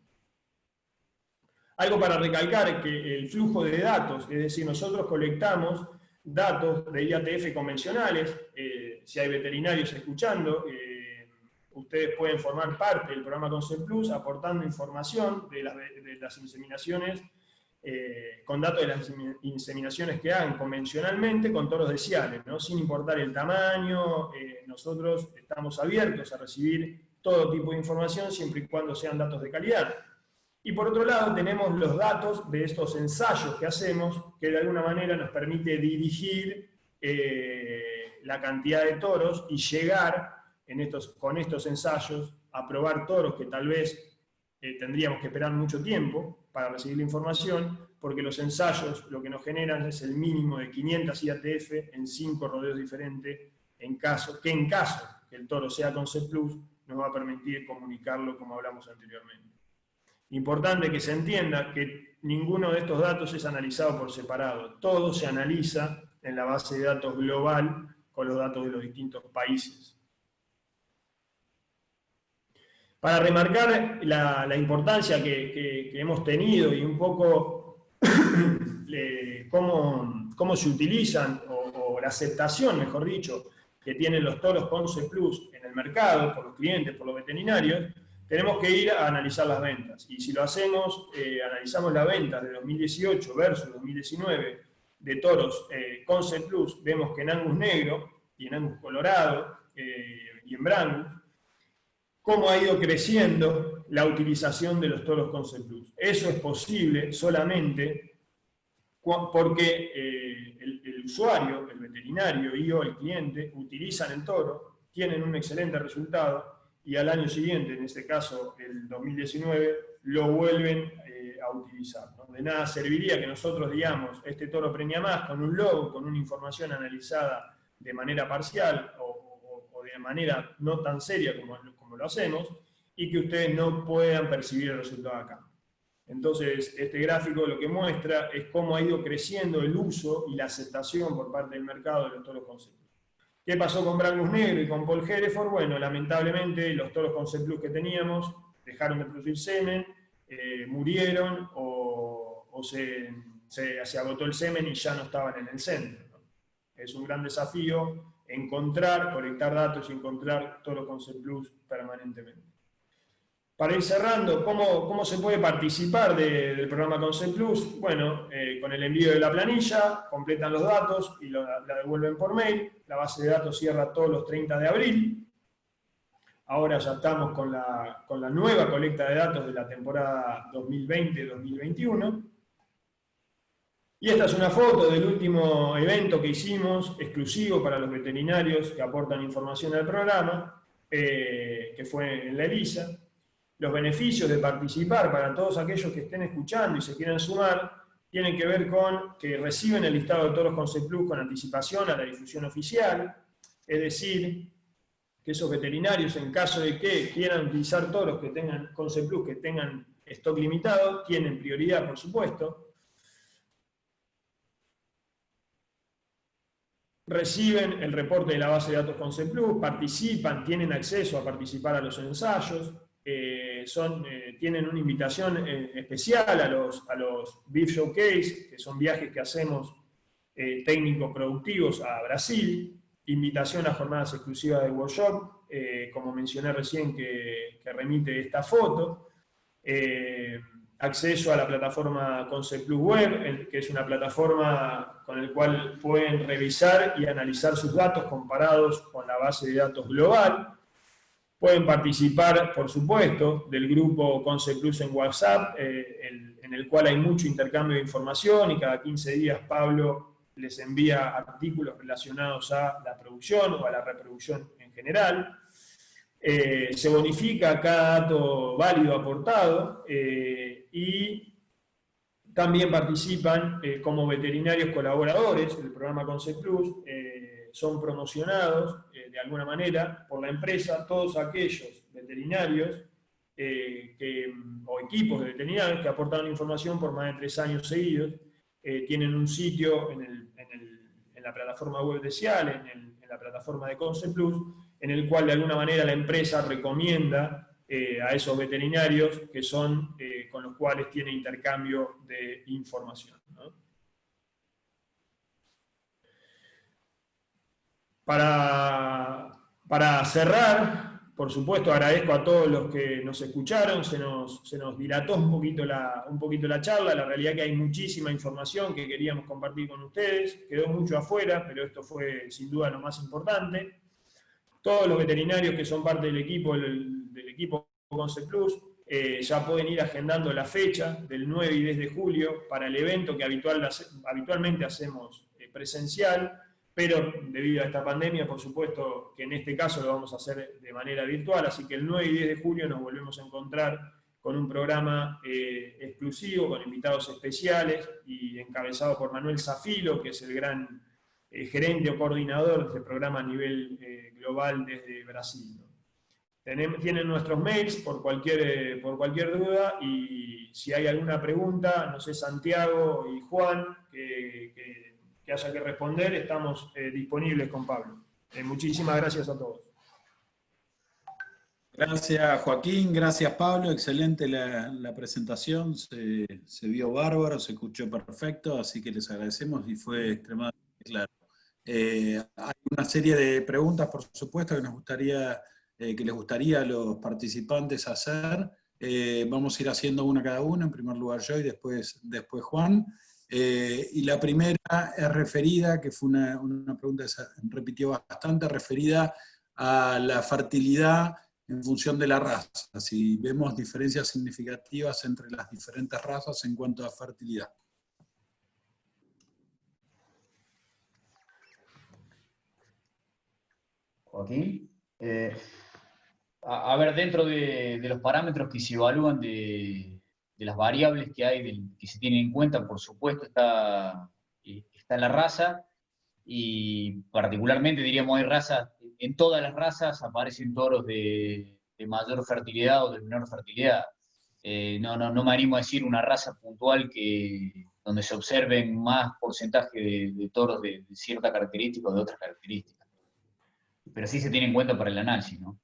Algo para recalcar es que el flujo de datos, es decir, nosotros colectamos datos de IATF convencionales, si hay veterinarios escuchando, ustedes pueden formar parte del programa Concept Plus aportando información de las inseminaciones, con datos de las inseminaciones que hagan convencionalmente con toros de Ciales, ¿no? Sin importar el tamaño, nosotros estamos abiertos a recibir todo tipo de información siempre y cuando sean datos de calidad. Y por otro lado tenemos los datos de estos ensayos que hacemos, que de alguna manera nos permite dirigir la cantidad de toros y llegar con estos ensayos a probar toros que tal vez tendríamos que esperar mucho tiempo para recibir la información, porque los ensayos lo que nos generan es el mínimo de 500 IATF en 5 rodeos diferentes, en caso que el toro sea Concept Plus, nos va a permitir comunicarlo como hablamos anteriormente. Importante que se entienda que ninguno de estos datos es analizado por separado, todo se analiza en la base de datos global con los datos de los distintos países. Para remarcar la importancia que hemos tenido y un poco cómo se utilizan, o la aceptación, mejor dicho, que tienen los toros Concept Plus en el mercado, por los clientes, por los veterinarios, tenemos que ir a analizar las ventas. Y si lo hacemos, analizamos las ventas de 2018 versus 2019 de toros Concept Plus, vemos que en Angus negro y en Angus colorado y en Brangus, cómo ha ido creciendo la utilización de los toros Concept Plus. Eso es posible solamente porque el usuario, el veterinario y o el cliente utilizan el toro, tienen un excelente resultado y al año siguiente, en este caso el 2019, lo vuelven a utilizar, ¿no? De nada serviría que nosotros digamos, este toro preña más con un logo, con una información analizada de manera parcial o de manera no tan seria como lo hacemos, y que ustedes no puedan percibir el resultado acá. Entonces, este gráfico lo que muestra es cómo ha ido creciendo el uso y la aceptación por parte del mercado de los toros Concept Plus. ¿Qué pasó con Brangus negro y con Paul Hereford? Bueno, lamentablemente los toros Concept Plus que teníamos dejaron de producir semen, murieron o se agotó el semen y ya no estaban en el centro, ¿no? Es un gran desafío colectar datos y encontrar toros Concept Plus permanentemente. Para ir cerrando, ¿cómo se puede participar del programa Concept Plus? Bueno, con el envío de la planilla, completan los datos y la devuelven por mail. La base de datos cierra todos los 30 de abril. Ahora ya estamos con la nueva colecta de datos de la temporada 2020-2021. Y esta es una foto del último evento que hicimos, exclusivo para los veterinarios que aportan información al programa, que fue en la ELISA. Los beneficios de participar para todos aquellos que estén escuchando y se quieran sumar, tienen que ver con que reciben el listado de toros Concept Plus con anticipación a la difusión oficial, es decir, que esos veterinarios, en caso de que quieran utilizar toros que tengan Concept Plus, que tengan stock limitado, tienen prioridad, por supuesto. Reciben el reporte de la base de datos Concept Plus, participan, tienen acceso a participar a los ensayos, tienen una invitación especial a los Beef Showcase, que son viajes que hacemos técnicos productivos a Brasil, invitación a jornadas exclusivas de workshop, como mencioné recién que remite esta foto, acceso a la plataforma Concept Plus Web, que es una plataforma con la cual pueden revisar y analizar sus datos comparados con la base de datos global. Pueden participar, por supuesto, del grupo Concept Plus en WhatsApp, en el cual hay mucho intercambio de información y cada 15 días Pablo les envía artículos relacionados a la producción o a la reproducción en general. Se bonifica cada dato válido aportado y También participan como veterinarios colaboradores del programa Concept Plus, son promocionados de alguna manera por la empresa todos aquellos veterinarios o equipos de veterinarios que aportaron información por más de 3 años seguidos. Tienen un sitio en la plataforma web de Cial, en la plataforma de Concept Plus, en el cual de alguna manera la empresa recomienda a esos veterinarios que son con los cuales tiene intercambio de información, ¿no? Para cerrar, por supuesto, agradezco a todos los que nos escucharon, se nos dilató un poquito la charla, la realidad es que hay muchísima información que queríamos compartir con ustedes, quedó mucho afuera, pero esto fue sin duda lo más importante. Todos los veterinarios que son parte del equipo Concept Plus ya pueden ir agendando la fecha del 9 y 10 de julio para el evento que habitualmente hacemos presencial, pero debido a esta pandemia, por supuesto que en este caso lo vamos a hacer de manera virtual, así que el 9 y 10 de julio nos volvemos a encontrar con un programa exclusivo, con invitados especiales y encabezado por Manuel Zafilo, que es el gran gerente o coordinador de este programa a nivel global desde Brasil, ¿no? Tienen nuestros mails por cualquier duda, y si hay alguna pregunta, no sé, Santiago y Juan, que haya que responder, estamos disponibles con Pablo. Muchísimas gracias a todos. Gracias, Joaquín, gracias, Pablo, excelente la presentación, se vio bárbaro, se escuchó perfecto, así que les agradecemos y fue extremadamente claro. Hay una serie de preguntas, por supuesto, que les gustaría a los participantes hacer. Vamos a ir haciendo una cada uno, en primer lugar yo y después Juan. Y la primera es referida, que fue una pregunta que se repitió bastante, referida a la fertilidad en función de la raza, si vemos diferencias significativas entre las diferentes razas en cuanto a fertilidad. Joaquín. A ver, dentro de los parámetros que se evalúan de las variables que hay, que se tienen en cuenta, por supuesto, está la raza, y particularmente, diríamos, hay razas, en todas las razas aparecen toros de mayor fertilidad o de menor fertilidad. No me animo a decir una raza puntual donde se observen más porcentaje de toros de cierta característica o de otras características. Pero sí se tiene en cuenta para el análisis, ¿no?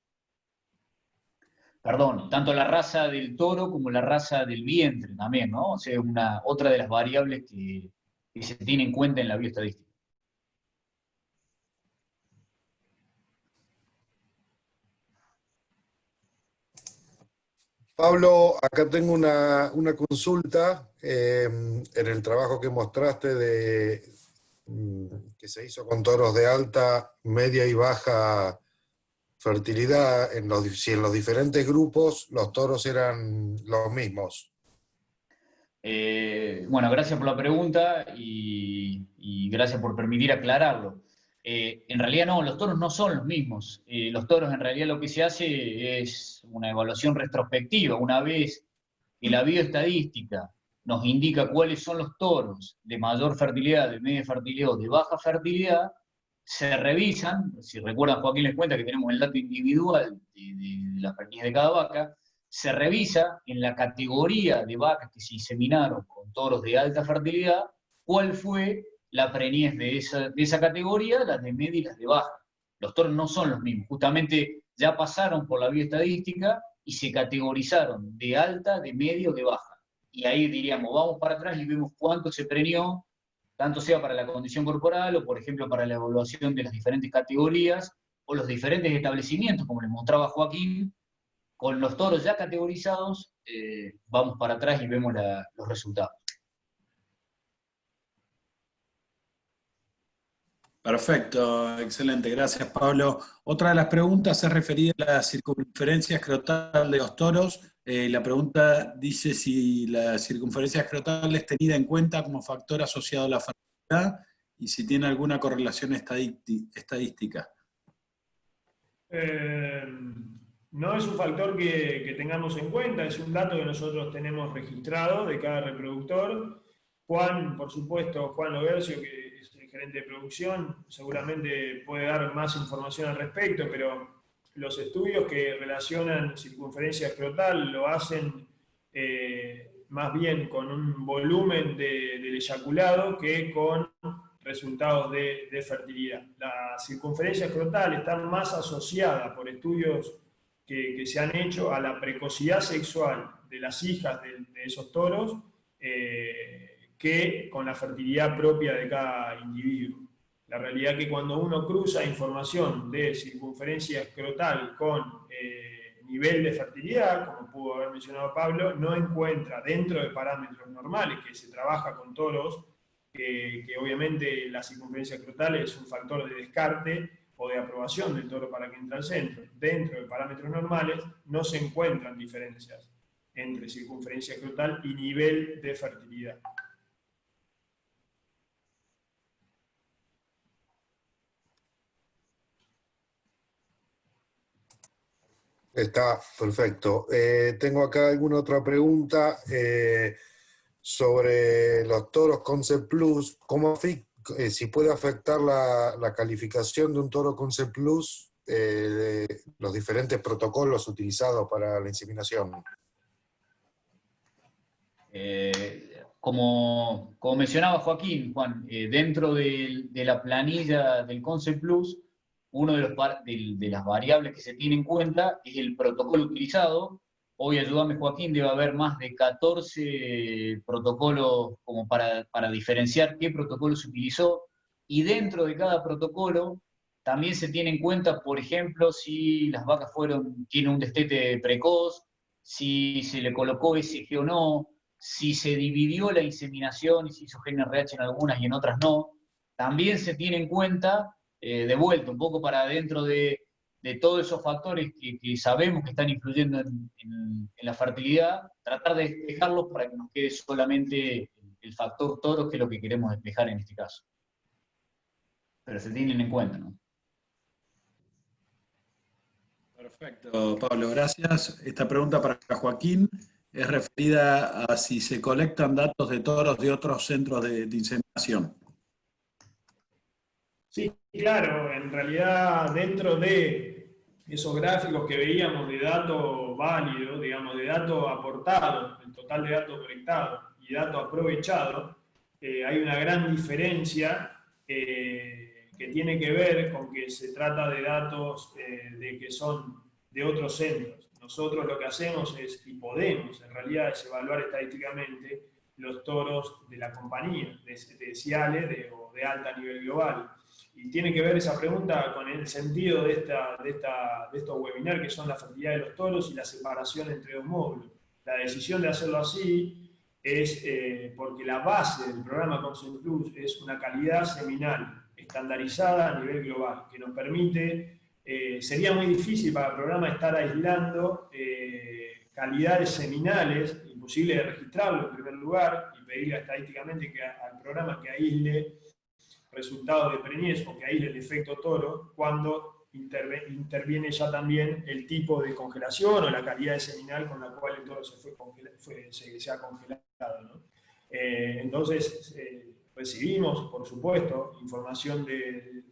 Perdón, tanto la raza del toro como la raza del vientre también, ¿no? O sea, otra de las variables que se tiene en cuenta en la bioestadística. Pablo, acá tengo una consulta en el trabajo que mostraste que se hizo con toros de alta, media y baja fertilidad, si en los diferentes grupos los toros eran los mismos. Bueno, gracias por la pregunta y gracias por permitir aclararlo. En realidad no, los toros no son los mismos. Los toros, en realidad, lo que se hace es una evaluación retrospectiva. Una vez que la bioestadística nos indica cuáles son los toros de mayor fertilidad, de media fertilidad o de baja fertilidad, se revisan. Si recuerdan, Joaquín les cuenta que tenemos el dato individual de la fertilidad de cada vaca. Se revisa en la categoría de vacas que se inseminaron con toros de alta fertilidad cuál fue la preñez de esa categoría, las de media y las de baja. Los toros no son los mismos, justamente ya pasaron por la bioestadística y se categorizaron de alta, de media o de baja. Y ahí diríamos, vamos para atrás y vemos cuánto se preñó, tanto sea para la condición corporal o, por ejemplo, para la evaluación de las diferentes categorías o los diferentes establecimientos, como les mostraba Joaquín. Con los toros ya categorizados, vamos para atrás y vemos los resultados. Perfecto, excelente, gracias Pablo. Otra de las preguntas es referida a la circunferencia escrotal de los toros. La pregunta dice si la circunferencia escrotal es tenida en cuenta como factor asociado a la fertilidad y si tiene alguna correlación estadística. no es un factor que tengamos en cuenta, es un dato que nosotros tenemos registrado de cada reproductor. Juan, por supuesto, Juan Logercio, que es el gerente de producción, seguramente puede dar más información al respecto, pero los estudios que relacionan circunferencia escrotal lo hacen más bien con un volumen del eyaculado que con resultados de fertilidad. La circunferencia escrotal está más asociada por estudios que se han hecho a la precocidad sexual de las hijas de esos toros que con la fertilidad propia de cada individuo. La realidad es que cuando uno cruza información de circunferencia escrotal con nivel de fertilidad, como pudo haber mencionado Pablo, no encuentra dentro de parámetros normales, que se trabaja con toros, que obviamente la circunferencia escrotal es un factor de descarte o de aprobación del toro para que entre al centro. Dentro de parámetros normales no se encuentran diferencias entre circunferencia escrotal y nivel de fertilidad. Está perfecto. Tengo acá alguna otra pregunta sobre los toros Concept Plus. Si puede afectar la calificación de un toro Concept Plus, los diferentes protocolos utilizados para la inseminación? Como mencionaba Joaquín, Juan, dentro de la planilla del Concept Plus, uno de las variables que se tiene en cuenta es el protocolo utilizado. Hoy, ayúdame Joaquín, debe haber más de 14 protocolos como para diferenciar qué protocolo se utilizó, y dentro de cada protocolo también se tiene en cuenta, por ejemplo, si las vacas tienen un destete precoz, si se le colocó SG o no, si se dividió la inseminación y se hizo GNRH en algunas y en otras no. También se tiene en cuenta, de vuelta, un poco para dentro de todos esos factores que sabemos que están influyendo en la fertilidad, tratar de despejarlos para que nos quede solamente el factor toro, que es lo que queremos despejar en este caso. Pero se tienen en cuenta, ¿no? Perfecto, Pablo, gracias. Esta pregunta para Joaquín es referida a si se colectan datos de toros de otros centros de inseminación. Sí, claro, en realidad dentro de esos gráficos que veíamos de datos válidos, digamos, de datos aportados, el total de datos colectados y datos aprovechados, hay una gran diferencia que tiene que ver con que se trata de datos que son de otros centros. Nosotros lo que hacemos y podemos en realidad es evaluar estadísticamente los toros de la compañía, de Ciale o de alta nivel global. Y tiene que ver esa pregunta con el sentido de estos webinars, que son la fertilidad de los toros y la separación entre dos módulos. La decisión de hacerlo así es porque la base del programa Concept Plus es una calidad seminal estandarizada a nivel global, que nos permite, sería muy difícil para el programa estar aislando calidades seminales, imposible de registrarlo en primer lugar, y pedirle estadísticamente al programa que aísle resultados de preñez o que aísle el efecto toro, cuando interviene ya también el tipo de congelación o la calidad de seminal con la cual el toro se ha congelado, ¿no? Entonces, recibimos, por supuesto, información de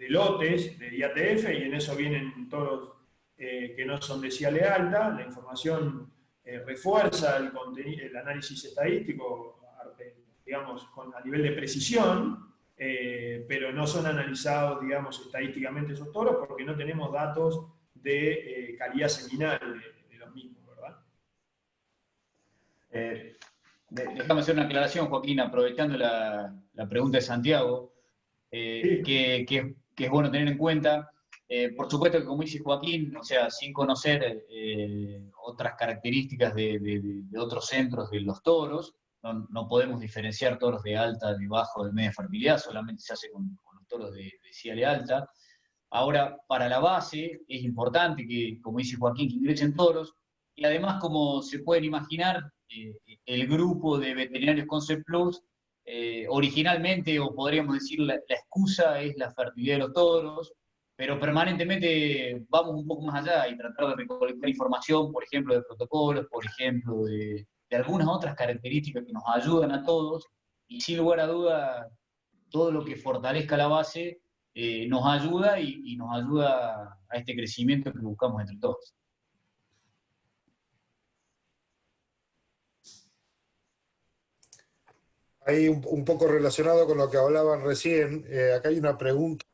lotes, de IATF, y en eso vienen toros que no son de Ciale alta. La información refuerza el análisis estadístico, digamos, a nivel de precisión, pero no son analizados, digamos, estadísticamente esos toros porque no tenemos datos de calidad seminal de los mismos, ¿verdad? Déjame hacer una aclaración, Joaquín, aprovechando la pregunta de Santiago, Sí. que es bueno tener en cuenta. Por supuesto que, como dice Joaquín, o sea, sin conocer otras características de otros centros de los toros, no podemos diferenciar toros de alta, de bajo, de media fertilidad, solamente se hace con los toros de Ciale alta. Ahora, para la base, es importante que, como dice Joaquín, que ingresen toros, y además, como se pueden imaginar, el grupo de veterinarios Concept Plus, originalmente, o podríamos decir, la excusa es la fertilidad de los toros, pero permanentemente vamos un poco más allá y tratar de recolectar información, por ejemplo, de protocolos, por ejemplo, de algunas otras características que nos ayudan a todos, y sin lugar a duda, todo lo que fortalezca la base nos ayuda y nos ayuda a este crecimiento que buscamos entre todos. Ahí un poco relacionado con lo que hablaban recién, acá hay una pregunta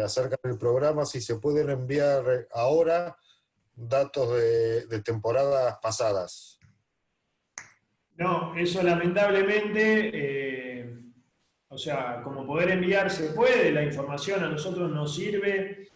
acerca del programa, si se pueden enviar ahora datos de temporadas pasadas. No, eso lamentablemente, o sea, como poder enviar se puede, la información a nosotros nos sirve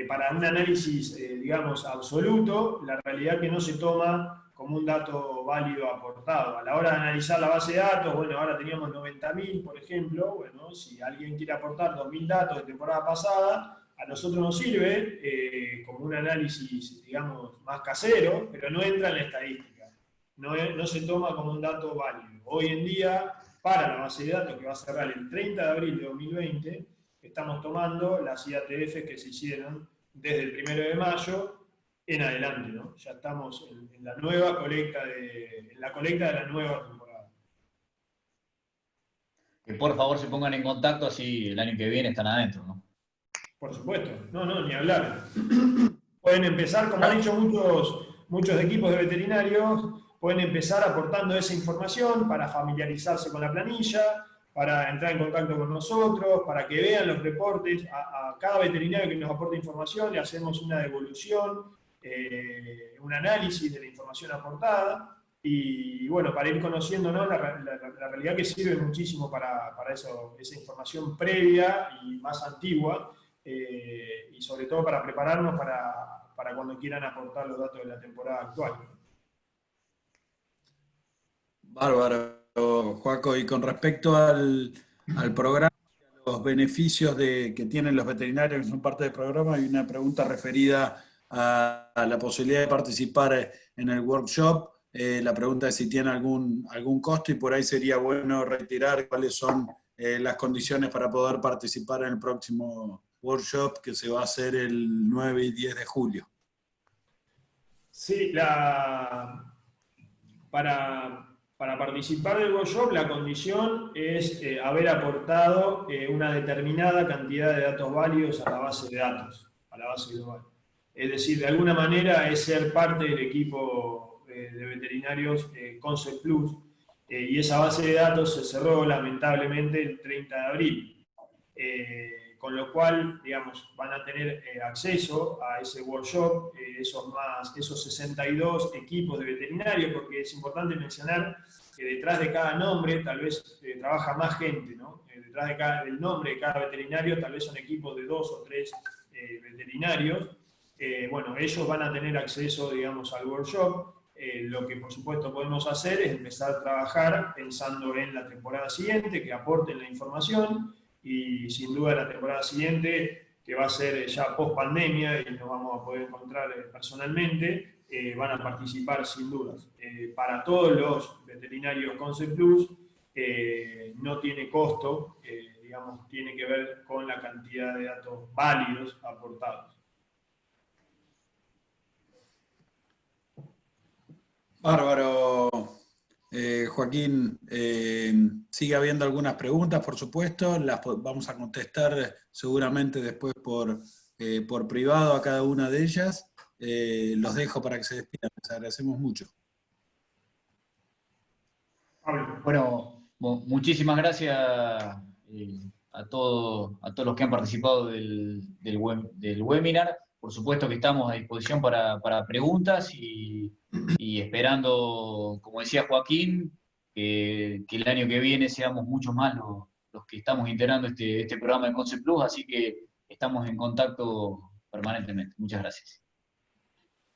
para un análisis, digamos, absoluto, la realidad que no se toma como un dato válido aportado. A la hora de analizar la base de datos, bueno, ahora teníamos 90.000, por ejemplo, bueno, si alguien quiere aportar 2.000 datos de temporada pasada, a nosotros nos sirve como un análisis, digamos, más casero, pero no entra en la estadística. No se toma como un dato válido. Hoy en día, para la base de datos que va a cerrar el 30 de abril de 2020, estamos tomando las IATF que se hicieron desde el 1 de mayo en adelante, ¿no? Ya estamos en la nueva colecta de la nueva temporada. Que por favor se pongan en contacto, así el año que viene están adentro, ¿no? Por supuesto, ni hablar. Pueden empezar, como han hecho muchos equipos de veterinarios, pueden empezar aportando esa información para familiarizarse con la planilla, para entrar en contacto con nosotros, para que vean los reportes. A cada veterinario que nos aporta información le hacemos una devolución, un análisis de la información aportada, y bueno, para ir conociendo, ¿no?, la realidad que sirve muchísimo para eso, esa información previa y más antigua, y sobre todo para prepararnos para cuando quieran aportar los datos de la temporada actual. Bárbaro, Joaco. Y con respecto al programa, los beneficios que tienen los veterinarios que son parte del programa, hay una pregunta referida a la posibilidad de participar en el workshop. La pregunta es si tiene algún costo, y por ahí sería bueno retirar cuáles son las condiciones para poder participar en el próximo workshop que se va a hacer el 9 y 10 de julio. Sí, para participar del workshop la condición es haber aportado una determinada cantidad de datos válidos a la base de datos, a la base global. Es decir, de alguna manera es ser parte del equipo de veterinarios Concept Plus, y esa base de datos se cerró lamentablemente el 30 de abril. Con lo cual, digamos, van a tener acceso a ese workshop, esos 62 equipos de veterinarios, porque es importante mencionar que detrás de cada nombre tal vez trabaja más gente, ¿no? Detrás del nombre de cada veterinario tal vez son equipos de 2 o 3 veterinarios. Bueno, ellos van a tener acceso, digamos, al workshop. Lo que por supuesto podemos hacer es empezar a trabajar pensando en la temporada siguiente, que aporten la información, y sin duda la temporada siguiente, que va a ser ya post pandemia y nos vamos a poder encontrar personalmente, van a participar sin dudas. Para todos los veterinarios Concept Plus no tiene costo, digamos, tiene que ver con la cantidad de datos válidos aportados. Bárbaro. Joaquín, sigue habiendo algunas preguntas, por supuesto, las vamos a contestar seguramente después por privado a cada una de ellas. Los dejo para que se despidan, les agradecemos mucho. Bueno, muchísimas gracias a todos los que han participado del webinar. Por supuesto que estamos a disposición para preguntas y esperando, como decía Joaquín, que el año que viene seamos muchos más los que estamos integrando este programa de Concept Plus, así que estamos en contacto permanentemente. Muchas gracias.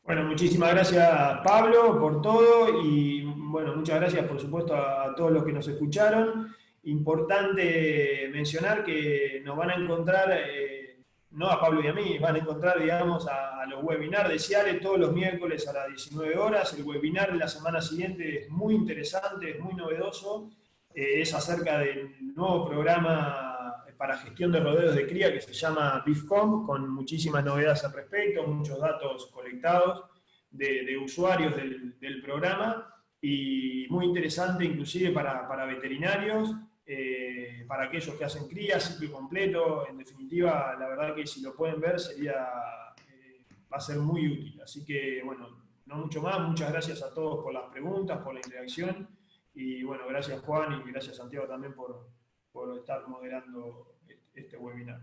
Bueno, muchísimas gracias, Pablo, por todo, y bueno, muchas gracias por supuesto a todos los que nos escucharon. Importante mencionar que nos van a encontrar, no a Pablo y a mí, van a encontrar, digamos, a los webinars de Ciale todos los miércoles a las 19 horas. El webinar de la semana siguiente es muy interesante, es muy novedoso, es acerca del nuevo programa, para gestión de rodeos de cría que se llama BIFCOM, con muchísimas novedades al respecto, muchos datos colectados de usuarios del programa, y muy interesante inclusive para veterinarios, para aquellos que hacen cría, ciclo completo. En definitiva, la verdad que si lo pueden ver va a ser muy útil. Así que, bueno, no mucho más. Muchas gracias a todos por las preguntas, por la interacción. Y bueno, gracias Juan y gracias Santiago también por estar moderando este webinar.